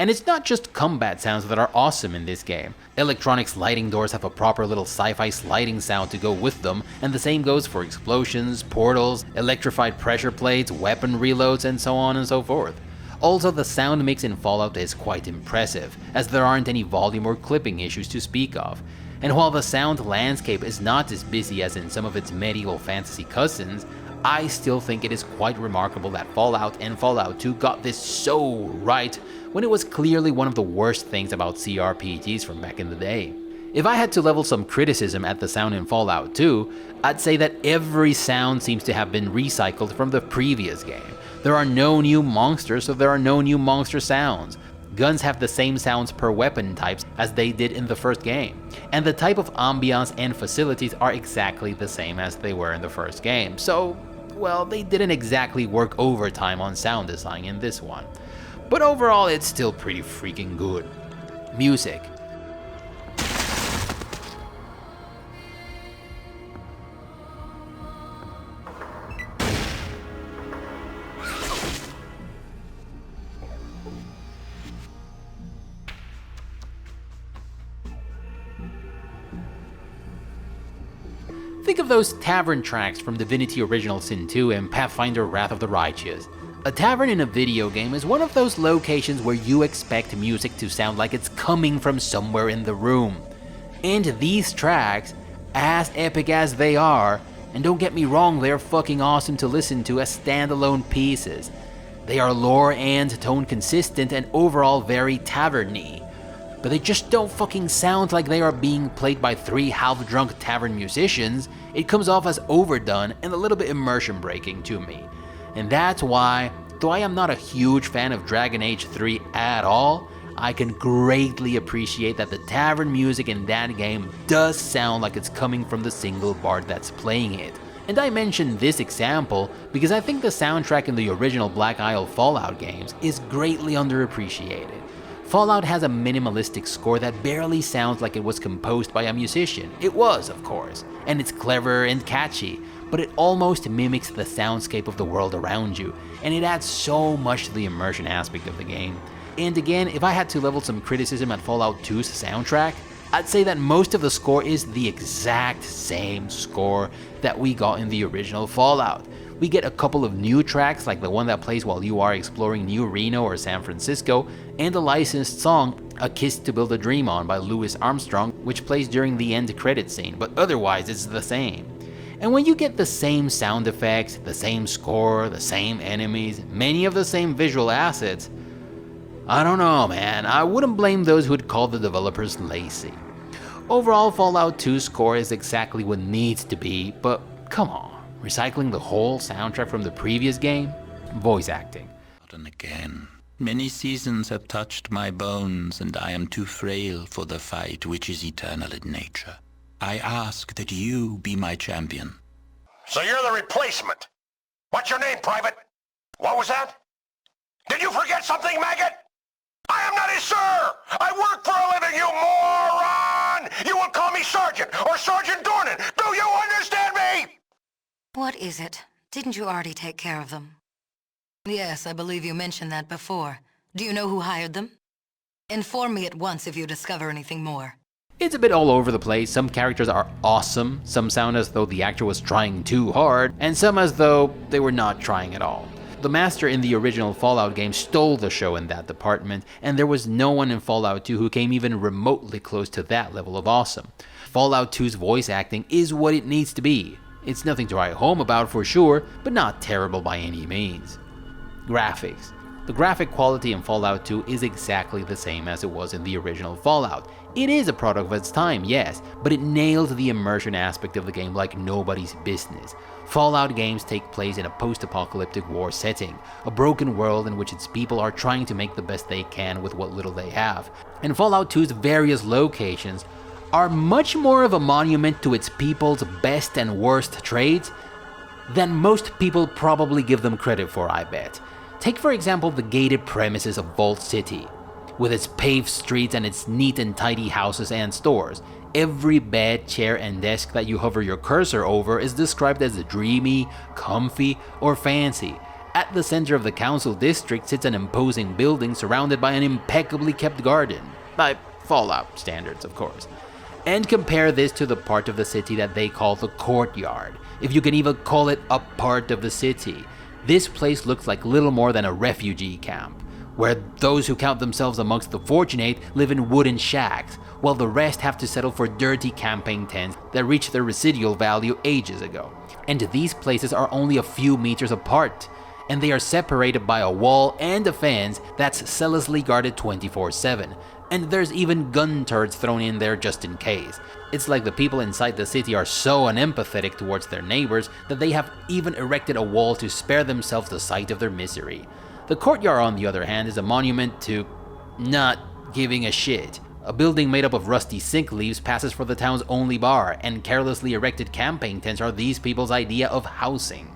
And it's not just combat sounds that are awesome in this game. Electronic sliding doors have a proper little sci-fi sliding sound to go with them, and the same goes for explosions, portals, electrified pressure plates, weapon reloads, and so on and so forth. Also, the sound mix in Fallout is quite impressive, as there aren't any volume or clipping issues to speak of. And while the sound landscape is not as busy as in some of its medieval fantasy cousins, I still think it is quite remarkable that Fallout and Fallout 2 got this so right when it was clearly one of the worst things about CRPGs from back in the day. If I had to level some criticism at the sound in Fallout 2, I'd say that every sound seems to have been recycled from the previous game. There are no new monsters, so there are no new monster sounds. Guns have the same sounds per weapon types as they did in the first game, and the type of ambiance and facilities are exactly the same as they were in the first game, so, well, they didn't exactly work overtime on sound design in this one. But overall, it's still pretty freaking good. Music. Think of those tavern tracks from Divinity Original Sin 2 and Pathfinder Wrath of the Righteous. A tavern in a video game is one of those locations where you expect music to sound like it's coming from somewhere in the room. And these tracks, as epic as they are, and don't get me wrong, they're fucking awesome to listen to as standalone pieces. They are lore and tone consistent and overall very tavern-y. But they just don't fucking sound like they are being played by 3 half-drunk tavern musicians. It comes off as overdone and a little bit immersion breaking to me. And that's why, though I am not a huge fan of Dragon Age 3 at all, I can greatly appreciate that the tavern music in that game does sound like it's coming from the single bard that's playing it. And I mention this example because I think the soundtrack in the original Black Isle Fallout games is greatly underappreciated. Fallout has a minimalistic score that barely sounds like it was composed by a musician. It was, of course, and it's clever and catchy, but it almost mimics the soundscape of the world around you, and it adds so much to the immersion aspect of the game. And again, if I had to level some criticism at Fallout 2's soundtrack, I'd say that most of the score is the exact same score that we got in the original Fallout. We get a couple of new tracks like the one that plays while you are exploring New Reno or San Francisco, and a licensed song, A Kiss to Build a Dream On by Louis Armstrong, which plays during the end credit scene, but otherwise it's the same. And when you get the same sound effects, the same score, the same enemies, many of the same visual assets, I don't know, man, I wouldn't blame those who'd call the developers lazy. Overall, Fallout 2's score is exactly what needs to be, but come on. Recycling the whole soundtrack from the previous game? Voice acting. And again, many seasons have touched my bones, and I am too frail for the fight which is eternal in nature. I ask that you be my champion. So you're the replacement? What's your name, Private? What was that? Did you forget something, Maggot? I am not his sir! I work for a living, you moron! You will call me Sergeant, or Sergeant Dornan! Do you understand me? What is it? Didn't you already take care of them? Yes, I believe you mentioned that before. Do you know who hired them? Inform me at once if you discover anything more. It's a bit all over the place. Some characters are awesome, some sound as though the actor was trying too hard, and some as though they were not trying at all. The master in the original Fallout game stole the show in that department, and there was no one in Fallout 2 who came even remotely close to that level of awesome. Fallout 2's voice acting is what it needs to be. It's nothing to write home about for sure, but not terrible by any means. Graphics. The graphic quality in Fallout 2 is exactly the same as it was in the original Fallout. It is a product of its time, yes, but it nailed the immersion aspect of the game like nobody's business. Fallout games take place in a post-apocalyptic war setting, a broken world in which its people are trying to make the best they can with what little they have. And Fallout 2's various locations are much more of a monument to its people's best and worst traits than most people probably give them credit for, I bet. Take for example the gated premises of Vault City. With its paved streets and its neat and tidy houses and stores, every bed, chair, and desk that you hover your cursor over is described as dreamy, comfy, or fancy, At the center of the council district sits an imposing building surrounded by an impeccably kept garden. By Fallout standards, of course. And compare this to the part of the city that they call the courtyard, if you can even call it a part of the city. This place looks like little more than a refugee camp, where those who count themselves amongst the fortunate live in wooden shacks, while the rest have to settle for dirty camping tents that reached their residual value ages ago. And these places are only a few meters apart, and they are separated by a wall and a fence that's zealously guarded 24/7. And there's even gun turrets thrown in there just in case. It's like the people inside the city are so unempathetic towards their neighbors that they have even erected a wall to spare themselves the sight of their misery. The courtyard, on the other hand, is a monument to not giving a shit. A building made up of rusty sink leaves passes for the town's only bar, and carelessly erected camping tents are these people's idea of housing.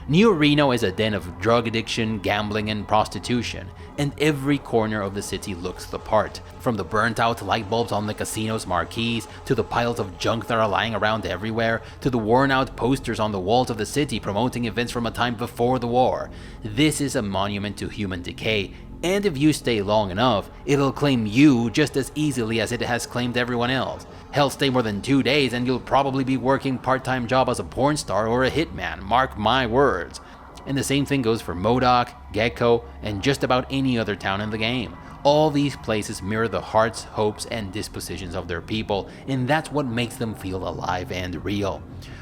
New Reno is a den of drug addiction, gambling, and prostitution, and every corner of the city looks the part. From the burnt-out light bulbs on the casino's marquees, to the piles of junk that are lying around everywhere, to the worn-out posters on the walls of the city promoting events from a time before the war. This is a monument to human decay, and if you stay long enough, it'll claim you just as easily as it has claimed everyone else. Hell, stay more than 2 days and you'll probably be working part-time job as a porn star or a hitman, mark my words. And the same thing goes for MODOK, Gecko, and just about any other town in the game. All these places mirror the hearts, hopes, and dispositions of their people, and that's what makes them feel alive and real.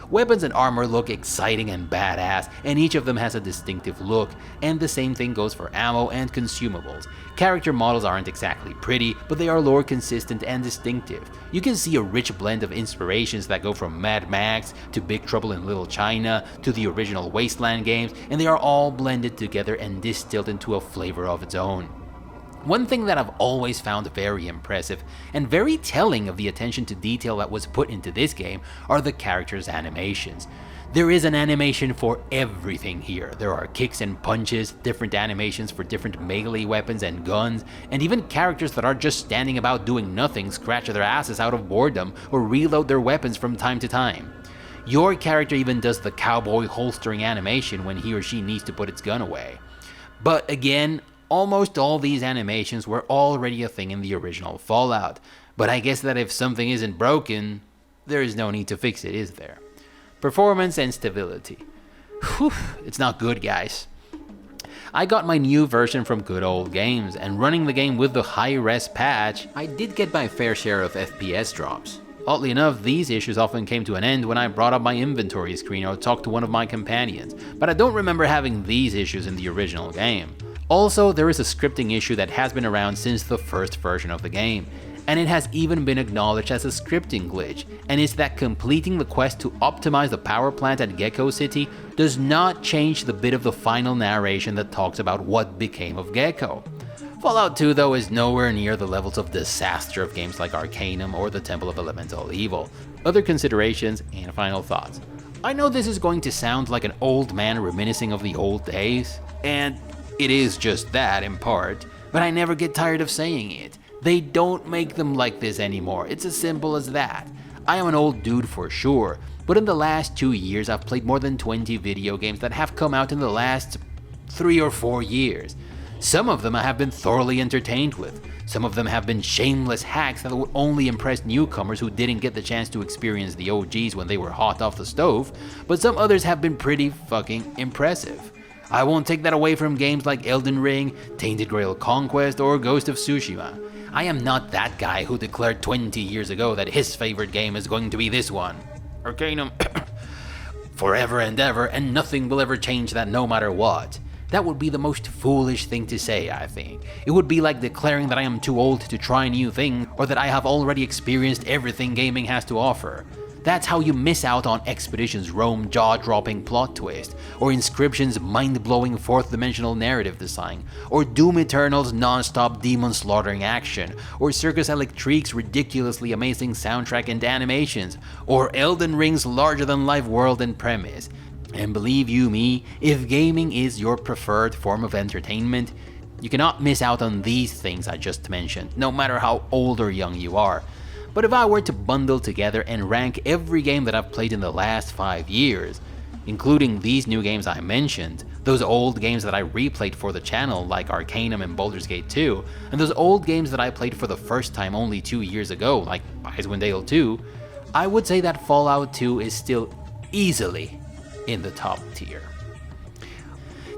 Weapons and armor look exciting and badass, and each of them has a distinctive look, and the same thing goes for ammo and consumables. Character models aren't exactly pretty, but they are lore consistent and distinctive. You can see a rich blend of inspirations that go from Mad Max to Big Trouble in Little China to the original Wasteland games, and they are all blended together and distilled into a flavor of its own. One thing that I've always found very impressive and very telling of the attention to detail that was put into this game are the characters' animations. There is an animation for everything here. There are kicks and punches, different animations for different melee weapons and guns, and even characters that are just standing about doing nothing scratch their asses out of boredom or reload their weapons from time to time. Your character even does the cowboy holstering animation when he or she needs to put its gun away. But again, almost all these animations were already a thing in the original Fallout, but I guess that if something isn't broken, there is no need to fix it, is there? Performance and stability. Whew, it's not good, guys. I got my new version from Good Old Games, and running the game with the high-res patch, I did get my fair share of FPS drops. Oddly enough, these issues often came to an end when I brought up my inventory screen or talked to one of my companions, but I don't remember having these issues in the original game. Also, there is a scripting issue that has been around since the first version of the game, and it has even been acknowledged as a scripting glitch, and it's that completing the quest to optimize the power plant at Gecko City does not change the bit of the final narration that talks about what became of Gecko. Fallout 2, though, is nowhere near the levels of disaster of games like Arcanum or the Temple of Elemental Evil. Other considerations and final thoughts. I know this is going to sound like an old man reminiscing of the old days, and it is just that in part, but I never get tired of saying it. They don't make them like this anymore, it's as simple as that. I am an old dude for sure, but in the last 2 years I've played more than 20 video games that have come out in the last 3 or 4 years. Some of them I have been thoroughly entertained with. Some of them have been shameless hacks that would only impress newcomers who didn't get the chance to experience the OGs when they were hot off the stove, but some others have been pretty fucking impressive. I won't take that away from games like Elden Ring, Tainted Grail Conquest, or Ghost of Tsushima. I am not that guy who declared 20 years ago that his favorite game is going to be this one, Arcanum, forever and ever, and nothing will ever change that no matter what. That would be the most foolish thing to say, I think. It would be like declaring that I am too old to try new things, or that I have already experienced everything gaming has to offer. That's how you miss out on Expeditions Rome jaw-dropping plot twist, or Inscription's mind-blowing fourth-dimensional narrative design, or Doom Eternal's non-stop demon-slaughtering action, or Circus Electrique's ridiculously amazing soundtrack and animations, or Elden Ring's larger-than-life world and premise. And believe you me, if gaming is your preferred form of entertainment, you cannot miss out on these things I just mentioned, no matter how old or young you are. But if I were to bundle together and rank every game that I've played in the last 5 years, including these new games I mentioned, those old games that I replayed for the channel like Arcanum and Baldurs Gate 2, and those old games that I played for the first time only 2 years ago like Icewind Dale 2, I would say that Fallout 2 is still easily in the top tier.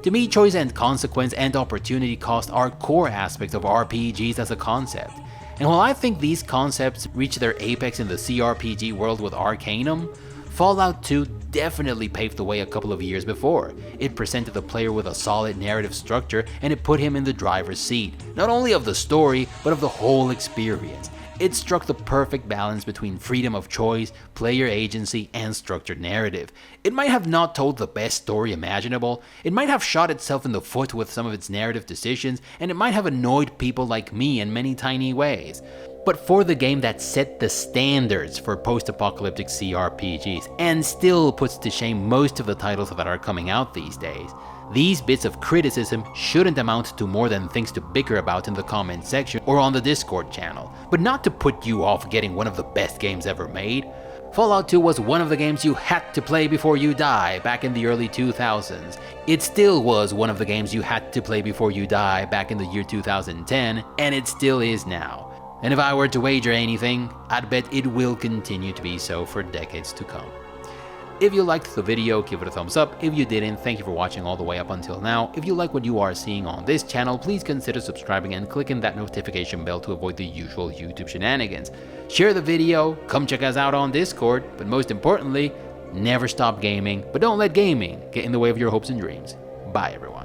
To me, choice and consequence and opportunity cost are core aspects of RPGs as a concept. And while I think these concepts reach their apex in the CRPG world with Arcanum, Fallout 2 definitely paved the way a couple of years before. It presented the player with a solid narrative structure and it put him in the driver's seat, not only of the story, but of the whole experience. It struck the perfect balance between freedom of choice, player agency, and structured narrative. It might have not told the best story imaginable, it might have shot itself in the foot with some of its narrative decisions, and it might have annoyed people like me in many tiny ways. But for the game that set the standards for post-apocalyptic CRPGs, and still puts to shame most of the titles that are coming out these days, these bits of criticism shouldn't amount to more than things to bicker about in the comment section or on the Discord channel, but not to put you off getting one of the best games ever made. Fallout 2 was one of the games you had to play before you die back in the early 2000s. It still was one of the games you had to play before you die back in the year 2010, and it still is now. And if I were to wager anything, I'd bet it will continue to be so for decades to come. If you liked the video, give it a thumbs up. If you didn't, thank you for watching all the way up until now. If you like what you are seeing on this channel, please consider subscribing and clicking that notification bell to avoid the usual YouTube shenanigans. Share the video, come check us out on Discord, but most importantly, never stop gaming, but don't let gaming get in the way of your hopes and dreams. Bye everyone.